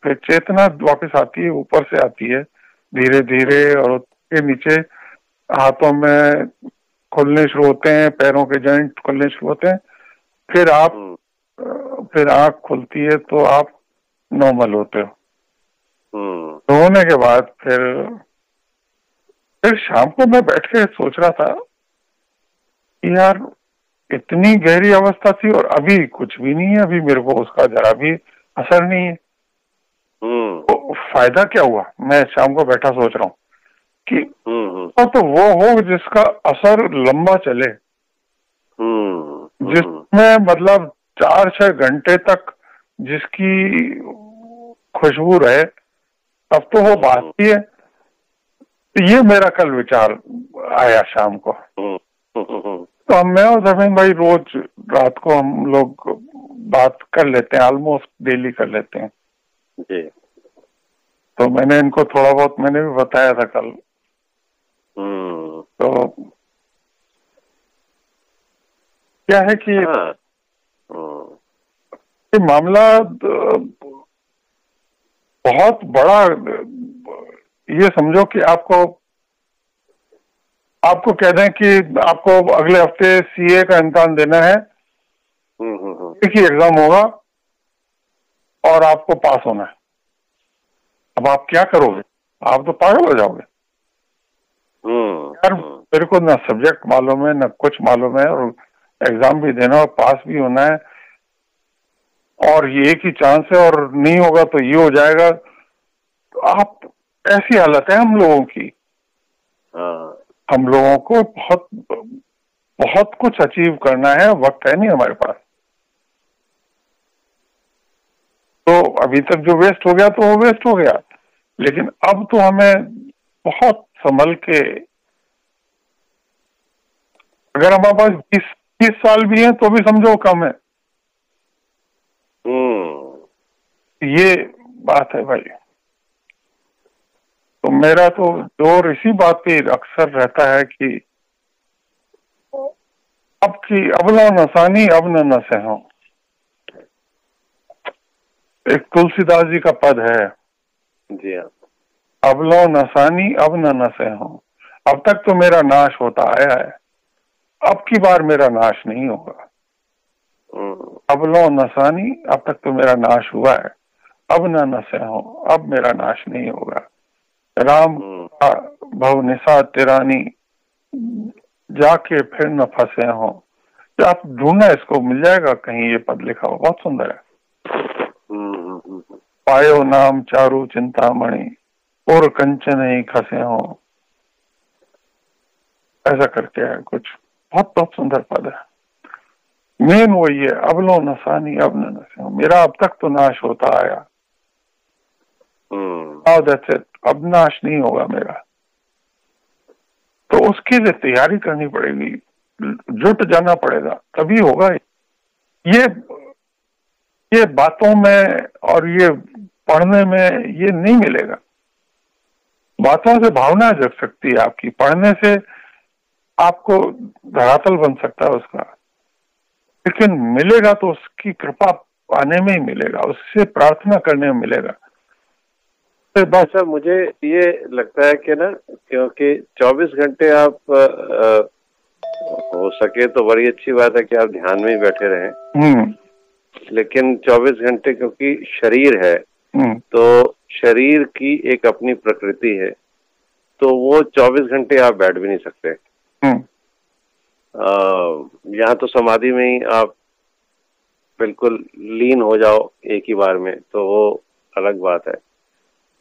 फिर चेतना वापस आती है, ऊपर से आती है धीरे धीरे, और उसके नीचे हाथों में खुलने शुरू होते हैं, पैरों के जॉइंट खुलने शुरू होते हैं। फिर आंख खुलती है तो आप नॉर्मल होते हो। तो होने के बाद फिर शाम को मैं बैठ के सोच रहा था कि यार इतनी गहरी अवस्था थी और अभी कुछ भी नहीं है, अभी मेरे को उसका जरा भी असर नहीं है। तो फायदा क्या हुआ? मैं शाम को बैठा सोच रहा हूँ कि तो वो हो जिसका असर लंबा चले, जिसमें मतलब 4-6 घंटे तक जिसकी खुशबू रहे, तब तो वो बात ही है। तो ये मेरा कल विचार आया शाम को। तो मैं और धर्मेंद्र भाई रोज रात को हम लोग बात कर लेते हैं, ऑलमोस्ट डेली कर लेते हैं जी। तो मैंने इनको थोड़ा बहुत मैंने भी बताया था कल। तो क्या है कि ये मामला बहुत बड़ा, ये समझो कि आपको कह दें कि आपको अगले हफ्ते सीए का इम्तिहान देना है, एक ही एग्जाम होगा और आपको पास होना है। अब आप क्या करोगे? आप तो पागल हो जाओगे यार। मेरे को ना सब्जेक्ट मालूम है, ना कुछ मालूम है, और एग्जाम भी देना और पास भी होना है, और ये एक ही चांस है, और नहीं होगा तो ये हो जाएगा। तो आप, ऐसी हालत है हम लोगों की। हम लोगों को बहुत कुछ अचीव करना है, वक्त है नहीं हमारे पास। तो अभी तक जो वेस्ट हो गया तो वो वेस्ट हो गया, लेकिन अब तो हमें बहुत संभल के, अगर हमारे पास 20 साल भी हैं तो भी समझो कम है। ये बात है भाई। तो मेरा तो जोर इसी बात पे अक्सर रहता है कि अब की अबला नसानी अब न सहूं, एक तुलसीदास जी का पद है। जी हाँ। अबलो नसानी अब न सहूं, अब तक तो मेरा नाश होता आया है, अब की बार मेरा नाश नहीं होगा। अबलो नसानी, अब तक तो मेरा नाश हुआ है, अब न सहूं, अब मेरा नाश नहीं होगा। राम का भव निशा तिरानी, जाके फिर न फंसे हों। तो आप ढूंढना, इसको मिल जाएगा कहीं, ये पद लिखा हुआ, बहुत सुंदर है। पायो नाम चारु चिंतामणि, और कंचन ही खसे हों, ऐसा करके है कुछ, बहुत बहुत सुंदर पद है। मेन वही है, अब लो नसानी अब न सहूं, मेरा अब तक तो नाश होता आया, नाउ दैट्स इट, अब नाश नहीं होगा मेरा। तो उसके लिए तैयारी करनी पड़ेगी, जुट जाना पड़ेगा, तभी होगा। ये बातों में और ये पढ़ने में ये नहीं मिलेगा। बातों से भावना जग सकती है आपकी, पढ़ने से आपको धरातल बन सकता है उसका, लेकिन मिलेगा तो उसकी कृपा पाने में ही मिलेगा, उससे प्रार्थना करने में मिलेगा। तो अच्छा, मुझे ये लगता है कि ना, क्योंकि 24 घंटे आप हो सके तो बड़ी अच्छी बात है कि आप ध्यान में ही बैठे रहें, लेकिन 24 घंटे क्योंकि शरीर है, तो शरीर की एक अपनी प्रकृति है, तो वो 24 घंटे आप बैठ भी नहीं सकते। यहाँ तो समाधि में ही आप बिल्कुल लीन हो जाओ एक ही बार में, तो वो अलग बात है।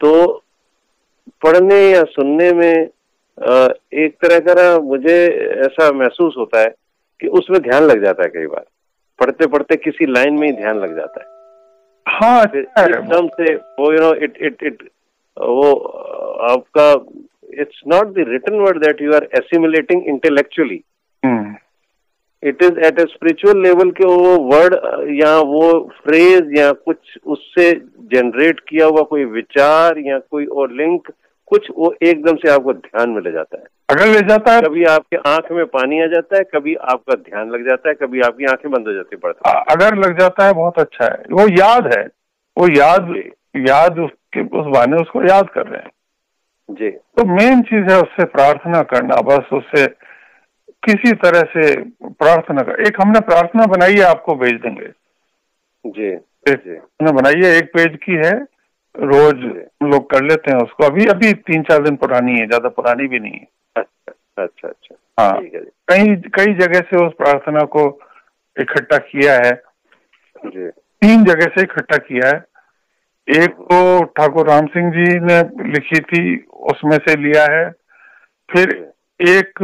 तो पढ़ने या सुनने में एक तरह का ना मुझे ऐसा महसूस होता है कि उसमें ध्यान लग जाता है, कई बार पढ़ते पढ़ते किसी लाइन में ही ध्यान लग जाता है। हाँ, एकदम से वो इट वो आपका, it's not the written word that you are assimilating intellectually, it is at a spiritual level के वो वर्ड या वो फ्रेज या कुछ उससे जनरेट किया हुआ कोई विचार या कोई और लिंक, कुछ वो एकदम से आपको ध्यान में ले जाता है। अगर ले जाता है, कभी आपके आंख में पानी आ जाता है, कभी आपका ध्यान लग जाता है, कभी आपकी आंखें बंद हो जाती है पढ़ते। अगर लग जाता है बहुत अच्छा है, वो याद है, वो याद उसके उस बहाने उसको याद कर रहे हैं जी। तो मेन चीज है उससे प्रार्थना करना, बस उससे किसी तरह से प्रार्थना कर। एक हमने प्रार्थना बनाई है, आपको भेज देंगे जी। हमने बनाई है, 1 पेज की है, रोज लोग कर लेते हैं उसको, अभी 3-4 दिन पुरानी है, ज्यादा पुरानी भी नहीं है। अच्छा। हाँ, कई जगह से उस प्रार्थना को इकट्ठा किया है जी। 3 जगह से इकट्ठा किया है। एक तो ठाकुर राम सिंह जी ने लिखी थी, उसमें से लिया है। फिर एक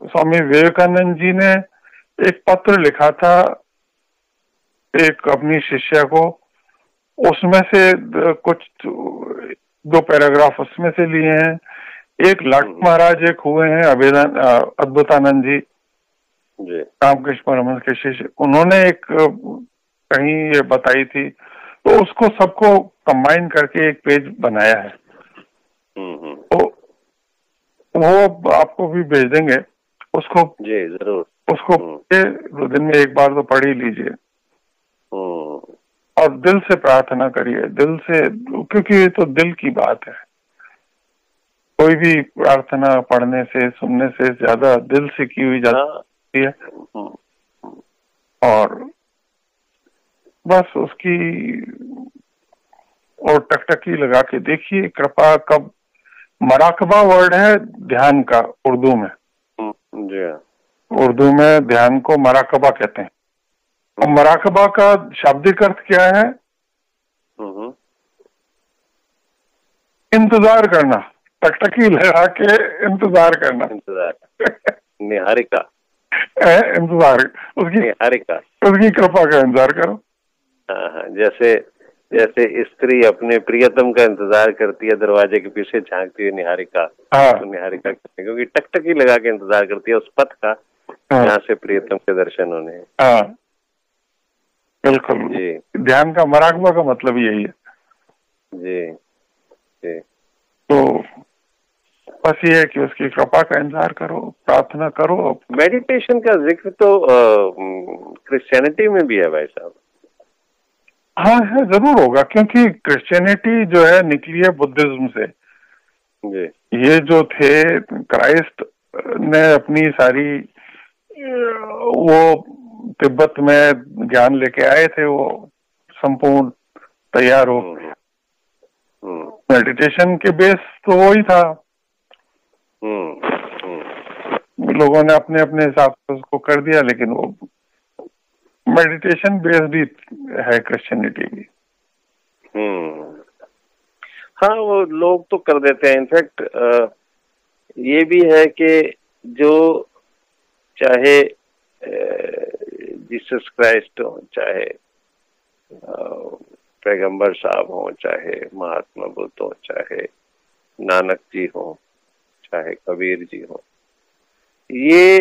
स्वामी विवेकानंद जी ने एक पत्र लिखा था एक अपनी शिष्या को, उसमें से कुछ 2 पैराग्राफ उसमें से लिए हैं। एक लाट महाराज एक हुए हैं अद्भुतानंद जी, रामकृष्ण परमहंस के शिष्य, उन्होंने एक कहीं ये बताई थी, तो उसको सबको कंबाइन करके 1 पेज बनाया है। तो वो आपको भी भेज देंगे उसको। जी जरूर। उसको 2 दिन में 1 बार तो पढ़ ही लीजिए और दिल से प्रार्थना करिए, दिल से, क्योंकि ये तो दिल की बात है। कोई भी प्रार्थना पढ़ने से सुनने से ज्यादा दिल से की हुई जाती है। और बस उसकी और टकटकी लगा के देखिए, कृपा कब, मराकबा वर्ड है ध्यान का उर्दू में। जी, उर्दू में ध्यान को मराकबा कहते हैं। और मराकबा का शाब्दिक अर्थ क्या है? इंतजार करना, टकटकी लगा के इंतजार करना। निहारिका इंतजार, उसकी निहारिका, उसकी कृपा का इंतजार करो। जैसे स्त्री अपने प्रियतम का इंतजार करती है, दरवाजे के पीछे झांकती है निहारिका। तो निहारिका क्योंकि टकटकी लगा के इंतजार करती है उस पथ का जहाँ से प्रियतम के दर्शन होने। बिल्कुल जी। ध्यान का मराकबा का मतलब यही है। जी। तो बस ये है कि उसकी कृपा का इंतजार करो, प्रार्थना करो। मेडिटेशन का जिक्र तो क्रिश्चियनिटी में भी है भाई साहब। हाँ है, जरूर होगा, क्योंकि क्रिश्चियनिटी जो है निकली है बुद्धिज्म से। जी। ये जो थे, क्राइस्ट ने अपनी सारी वो तिब्बत में ज्ञान लेके आए थे, वो संपूर्ण तैयार हो। मेडिटेशन के बेस तो वो ही था। लोगों ने अपने अपने हिसाब से उसको कर दिया, लेकिन वो मेडिटेशन बेस्ड भी है क्रिश्चियनिटी भी। हाँ, वो लोग तो कर देते हैं। इनफैक्ट ये भी है कि जो चाहे जीसस क्राइस्ट हो, चाहे पैगंबर साहब हो, चाहे महात्मा बुद्ध हो, चाहे नानक जी हो, चाहे कबीर जी हो, ये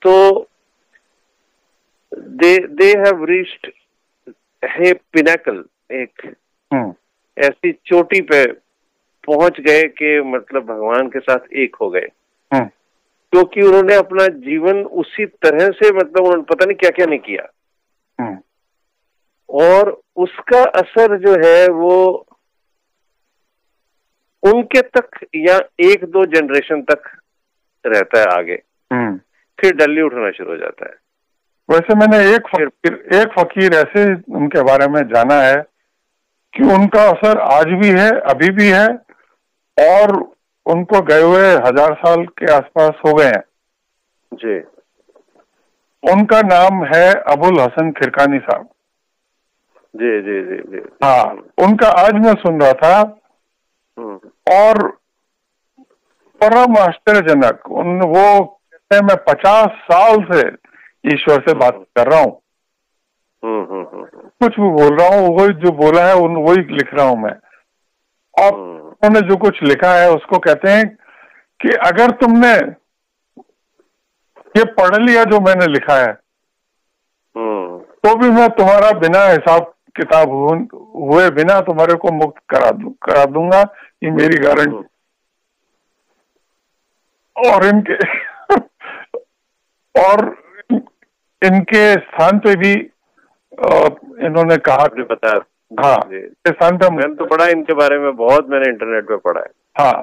तो दे हैव रीच्ड है पिनाकल, एक ऐसी चोटी पे पहुंच गए कि मतलब भगवान के साथ एक हो गए, क्योंकि उन्होंने अपना जीवन उसी तरह से, मतलब उन्होंने पता नहीं क्या क्या नहीं किया, और उसका असर जो है वो उनके तक या एक दो जनरेशन तक रहता है आगे, फिर डल्यूट होना शुरू हो जाता है। वैसे मैंने एक फकीर ऐसे उनके बारे में जाना है कि उनका असर आज भी है, अभी भी है, और उनको गए हुए 1000 साल के आसपास हो गए हैं जी। उनका नाम है अबुल हसन खिरकानी साहब। जी जी जी जी। हाँ, उनका आज मैं सुन रहा था, और परम आश्चर्यजनक, वो कहते हैं मैं 50 साल से ईश्वर से बात कर रहा हूँ, कुछ भी बोल रहा हूँ, वही जो बोला है वही लिख रहा हूँ मैं। और उन्होंने जो कुछ लिखा है उसको कहते हैं कि अगर तुमने ये पढ़ लिया जो मैंने लिखा है, तो भी मैं तुम्हारा बिना हिसाब किताब हुए बिना तुम्हारे को मुक्त करा दूंगा, ये मेरी गारंटी। और इनके स्थान पे भी इन्होंने कहा, बताया। हाँ, स्थान पे मैंने तो पढ़ा इनके बारे में, बहुत मैंने इंटरनेट पे पढ़ा है। हाँ,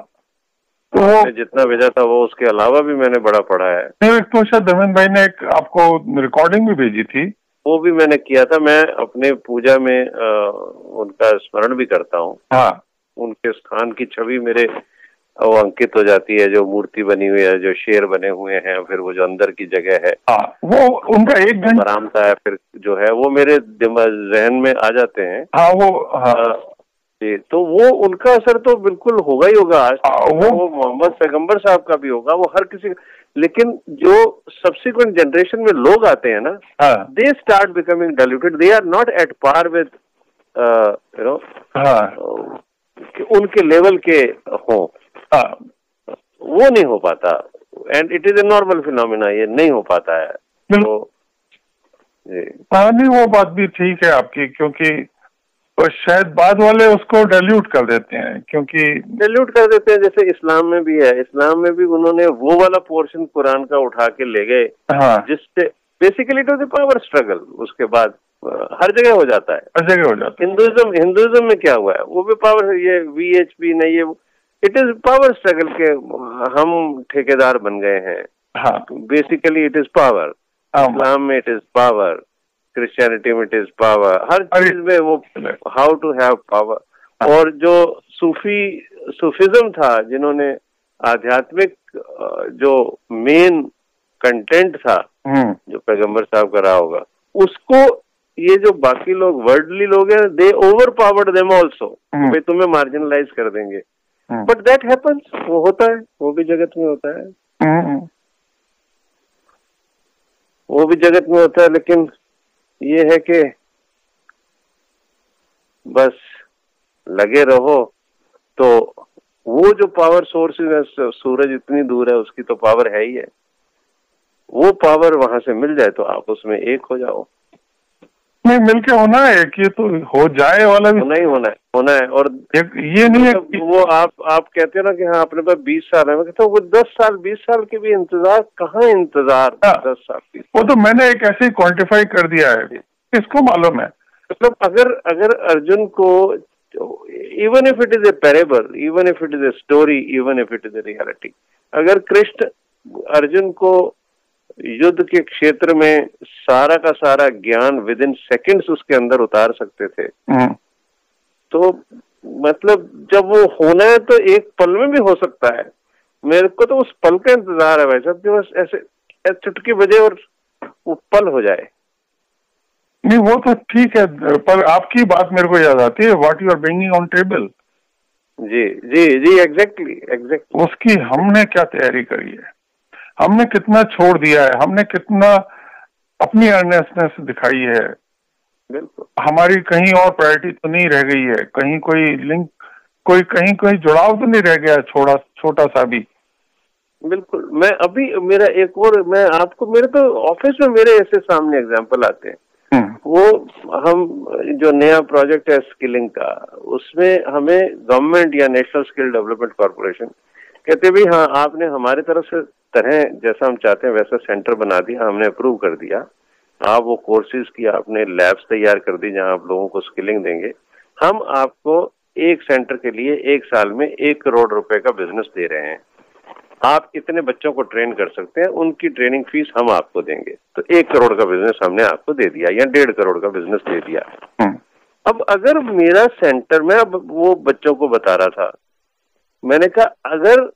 तो जितना भेजा था वो, उसके अलावा भी मैंने बड़ा पढ़ा है। एक तो शायद धर्मेंद्र भाई ने एक आपको रिकॉर्डिंग भी भेजी थी, वो भी मैंने किया था। मैं अपने पूजा में उनका स्मरण भी करता हूँ। हाँ, उनके स्थान की छवि मेरे वो अंकित हो जाती है, जो मूर्ति बनी हुई है, जो शेर बने हुए हैं, फिर वो जो अंदर की जगह है, हाँ, वो उनका 1 घंटा बरामदा है, फिर जो है वो मेरे जहन में आ जाते हैं। हाँ, वो हाँ, तो वो उनका असर तो बिल्कुल होगा ही होगा। आज वो मोहम्मद पैगंबर साहब का भी होगा, वो हर किसी। लेकिन जो सब्सिक्वेंट जनरेशन में लोग आते हैं ना, they start becoming diluted, they are not at par with you know, उनके लेवल के हो, वो नहीं हो पाता। And it is a normal phenomena, ये नहीं हो पाता है। तो नहीं, वो बात भी ठीक है आपकी, क्योंकि तो शायद बाद वाले उसको डाइल्यूट कर देते हैं, क्योंकि डाइल्यूट कर देते हैं। जैसे इस्लाम में भी है, इस्लाम में भी उन्होंने वो वाला पोर्शन कुरान का उठा के ले गए, जिससे basically it was a power struggle. उसके बाद हर जगह हो जाता है, हर जगह हो जाता है। हिंदुइज्म में क्या हुआ है, वो भी पावर, ये VHP नहीं, ये इट इज पावर स्ट्रगल के हम ठेकेदार बन गए हैं। Basically it is power. इस्लाम में इट इज पावर, क्रिश्चियनिटी में इट इज पावर, हर चीज में वो हाउ टू हैव पावर। और जो सूफिज्म था, जिन्होंने आध्यात्मिक जो मेन कंटेंट था, जो पैगंबर साहब का रहा होगा, उसको ये जो बाकी लोग वर्ल्डली लोग हैं, दे ओवर पावर्ड देम ऑल्सो, भाई तुम्हें मार्जिनलाइज कर देंगे। बट दैट हैपन्स, वो होता है, वो भी जगत में होता है, वो भी जगत में होता है। लेकिन ये है कि बस लगे रहो, तो वो जो पावर सोर्सेज है, सूरज इतनी दूर है, उसकी तो पावर है ही है, वो पावर वहां से मिल जाए तो आप उसमें एक हो जाओ। नहीं, मिलके होना है कि तो हो जाए वाला भी होना है। और ये नहीं है कि वो आप कहते हो ना कि हाँ अपने पास 20 साल है, मैं कहता हूँ वो 10 साल 20 साल के भी इंतजार कहाँ, इंतजार 10 साल 20 वो तो मैंने एक ऐसे ही क्वांटिफाई कर दिया है, किसको मालूम है। मतलब अगर अर्जुन को, even if it is A parable, even if it is a story, even if it is a reality, अगर कृष्ण अर्जुन को युद्ध के क्षेत्र में सारा का सारा ज्ञान विद इन सेकेंड्स उसके अंदर उतार सकते थे, तो मतलब जब वो होना है तो एक पल में भी हो सकता है। मेरे को तो उस पल का इंतजार है भाई साहब कि बस ऐसे चुटकी बजे और वो पल हो जाए। नहीं वो तो ठीक है, पर आपकी बात मेरे को याद आती है, what you are bringing on table. जी जी जी, एग्जैक्टली। उसकी हमने क्या तैयारी करी है, हमने कितना छोड़ दिया है, हमने कितना अपनी अर्नेसनेस दिखाई है। बिल्कुल, हमारी कहीं और प्रायोरिटी तो नहीं रह गई है, कहीं कोई लिंक, कोई जुड़ाव तो नहीं रह गया छोटा सा भी। बिल्कुल। मैं अभी मेरा एक और, मैं आपको, मेरे तो ऑफिस में मेरे ऐसे सामने एग्जांपल आते हैं। वो हम जो नया प्रोजेक्ट है स्किलिंग का, उसमें हमें गवर्नमेंट या नेशनल स्किल डेवलपमेंट कॉर्पोरेशन कहते भाई हाँ आपने हमारी तरफ से तरह जैसा हम चाहते हैं वैसा सेंटर बना दिया, हमने अप्रूव कर दिया, आप वो कोर्सेज की आपने लैब्स तैयार कर दी जहां आप लोगों को स्किलिंग देंगे, हम आपको एक सेंटर के लिए 1 साल में 1 करोड़ रुपए का बिजनेस दे रहे हैं, आप इतने बच्चों को ट्रेन कर सकते हैं, उनकी ट्रेनिंग फीस हम आपको देंगे। तो 1 करोड़ का बिजनेस हमने आपको दे दिया या 1.5 करोड़ का बिजनेस दे दिया। अब अगर मेरा सेंटर में, अब वो बच्चों को बता रहा था, मैंने कहा अगर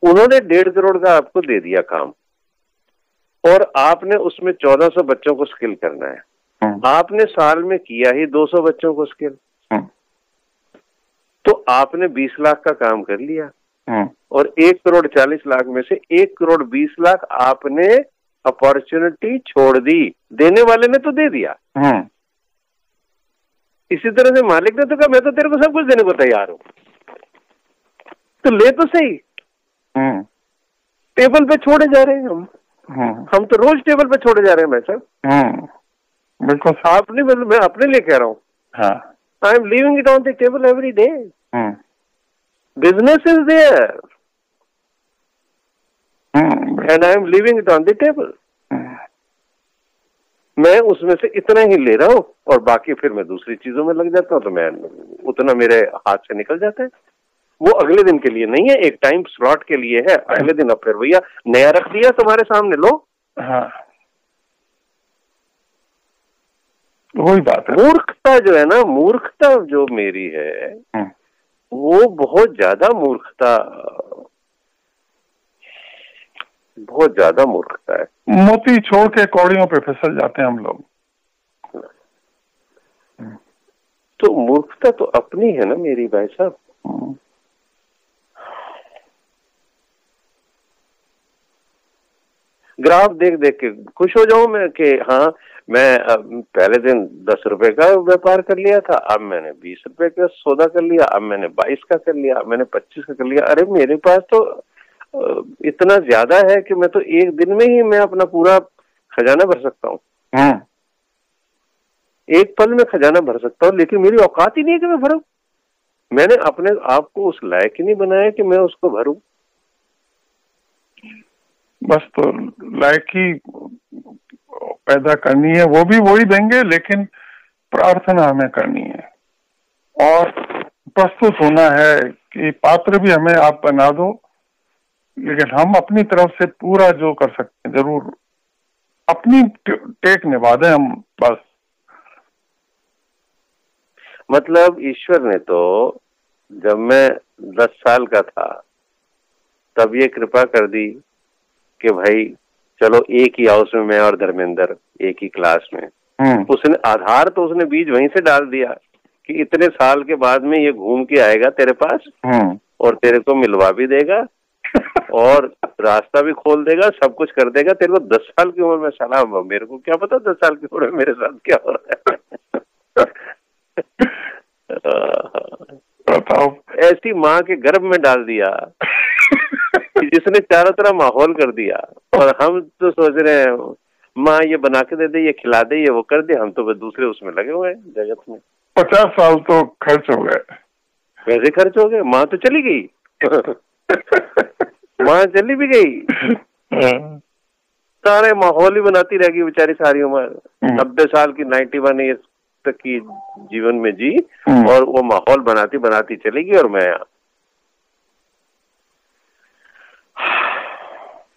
उन्होंने 1.5 करोड़ का आपको दे दिया काम और आपने उसमें 1400 बच्चों को स्किल करना है, आपने साल में किया ही 200 बच्चों को स्किल, तो आपने 20 लाख का काम कर लिया और 1 करोड़ 40 लाख में से 1 करोड़ 20 लाख आपने अपॉर्चुनिटी छोड़ दी, देने वाले ने तो दे दिया। इसी तरह से मालिक ने तो कहा मैं तो तेरे को सब कुछ देने को तैयार हूं, तो ले तो सही। टेबल पे छोड़े जा रहे हैं हम तो रोज टेबल पे छोड़े जा रहे हैं भाई साहब। बिल्कुल, आपने, मतलब मैं अपने लिए कह रहा हूँ, I am leaving it on the table every day. Business is there, and I am leaving it on the table. मैं उसमें से इतना ही ले रहा हूँ और बाकी फिर मैं दूसरी चीजों में लग जाता हूँ, तो मैं उतना मेरे हाथ से निकल जाता है। वो अगले दिन के लिए नहीं है, एक टाइम स्लॉट के लिए है। अगले दिन अब फिर भैया नया रख दिया तुम्हारे सामने, लो। वही बात है। मूर्खता जो है ना, मूर्खता जो मेरी है, वो बहुत ज्यादा मूर्खता है। मोती छोड़ के कौड़ियों पे फिसल जाते हैं हम लोग। तो मूर्खता तो अपनी है ना मेरी भाई साहब। ग्राफ देख देख के खुश हो जाऊं मैं कि हाँ मैं पहले दिन 10 रुपए का व्यापार कर लिया था, अब मैंने 20 रुपए का सौदा कर लिया, अब मैंने 22 का कर लिया, अब मैंने 25 का कर लिया। अरे मेरे पास तो इतना ज्यादा है कि मैं तो एक दिन में ही मैं अपना पूरा खजाना भर सकता हूँ। एक पल में खजाना भर सकता हूँ, लेकिन मेरी औकात ही नहीं है कि मैं भरूं। मैंने अपने आप को उस लायक ही नहीं बनाया कि मैं उसको भरूं। बस तो लायक ही पैदा करनी है, वो भी वही देंगे, लेकिन प्रार्थना हमें करनी है और प्रस्तुत होना है कि पात्र भी हमें आप बना दो, लेकिन हम अपनी तरफ से पूरा जो कर सकते हैं जरूर अपनी टेक निभा दें हम, बस। मतलब ईश्वर ने तो जब मैं 10 साल का था तब ये कृपा कर दी कि भाई चलो एक ही हाउस में मैं और धर्मेंद्र एक ही क्लास में। उसने आधार तो उसने बीज वहीं से डाल दिया कि इतने साल के बाद में ये घूम के आएगा तेरे पास और तेरे को मिलवा भी देगा और रास्ता भी खोल देगा, सब कुछ कर देगा। तेरे को 10 साल की उम्र में साला, मेरे को क्या पता 10 साल की उम्र में मेरे साथ क्या हो रहा है। ऐसी माँ के गर्भ में डाल दिया जिसने चारों तरफ माहौल कर दिया, और हम तो सोच रहे हैं माँ ये बना के दे दे, ये खिला दे, ये वो कर दे, हम तो बस दूसरे उसमें लगे हुए हैं जगत में। 50 साल तो खर्च हो गए। वैसे खर्च हो गए, माँ तो चली गई। माँ चली भी गई, सारे माहौल ही बनाती रहेगी बेचारी सारी उम्र। 90 साल की, 91 ईयर्स तक की जीवन में जी, और वो माहौल बनाती बनाती चलेगी, और मैं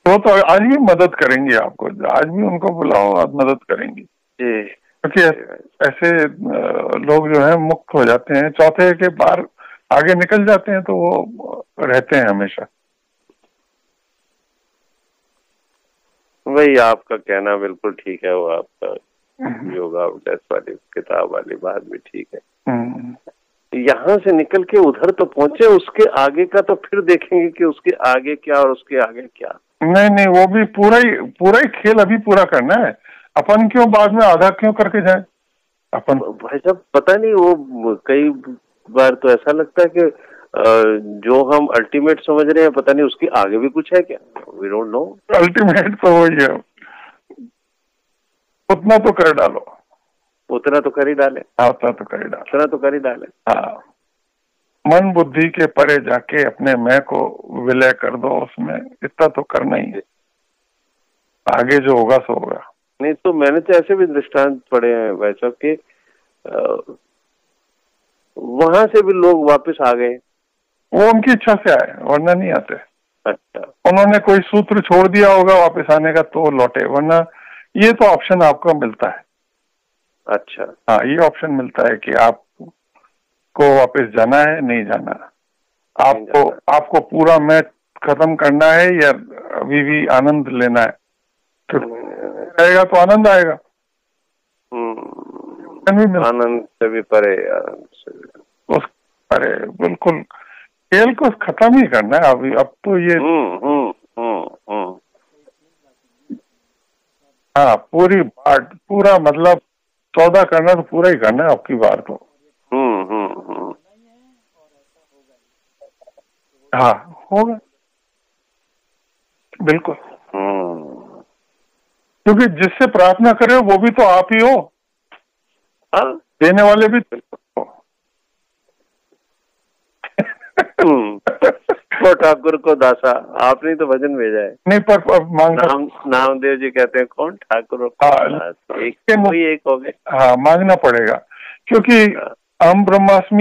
वो तो आज भी मदद करेंगी आपको, आज भी उनको बुलाओ, आप मदद करेंगी, क्योंकि ऐसे लोग जो है मुक्त हो जाते हैं, चौथे के बार आगे निकल जाते हैं, तो वो रहते हैं हमेशा। वही आपका कहना बिल्कुल ठीक है, वो आपका योगा डेथ वाली किताब वाली बात भी ठीक है। यहाँ से निकल के उधर तो पहुंचे, उसके आगे का तो फिर देखेंगे कि उसके आगे क्या और उसके आगे क्या। नहीं, वो भी पूरा ही खेल अभी पूरा करना है। अपन क्यों बाद में आधा क्यों करके जाए अपन? भाई साहब पता नहीं, वो कई बार तो ऐसा लगता है कि जो हम अल्टीमेट समझ रहे हैं, पता नहीं उसके आगे भी कुछ है क्या। We don't know. अल्टीमेट तो वही है, उतना तो कर डालो, उतना तो कर ही डाले, उतना तो कर ही डालो, उतना तो कर ही डाले। हाँ, मन बुद्धि के परे जाके अपने मैं को विलय कर दो, उसमें इतना तो करना ही है, आगे जो होगा सो होगा। नहीं तो मैंने तो ऐसे भी दृष्टांत पढ़े हैं भाई साहब के, वहां से भी लोग वापस आ गए, वो उनकी इच्छा से आए, वरना नहीं आते। अच्छा, उन्होंने कोई सूत्र छोड़ दिया होगा वापस आने का तो लौटे, वरना ये तो ऑप्शन आपको मिलता है। अच्छा, हाँ, ये ऑप्शन मिलता है कि आपको वापस जाना है, नहीं जाना, आपको पूरा मैच खत्म करना है या अभी भी आनंद लेना है। तो रहेगा तो आनंद आएगा, आनंद से भी परे, अरे बिल्कुल खेल को खत्म ही करना है अभी। अब तो ये हाँ, पूरा मतलब सौदा करना तो पूरा ही करना है आपकी बार तो। हाँ, होगा बिल्कुल, क्योंकि जिससे प्रार्थना करे वो भी तो आप ही हो, देने वाले भी तो। तो ठाकुर को दासा, आपने तो भजन भेजा है। नहीं, पर मांगना, नामदेव जी कहते हैं कौन ठाकुर, एक हो गए। हाँ, मांगना पड़ेगा, क्योंकि हम ब्रह्मास्मि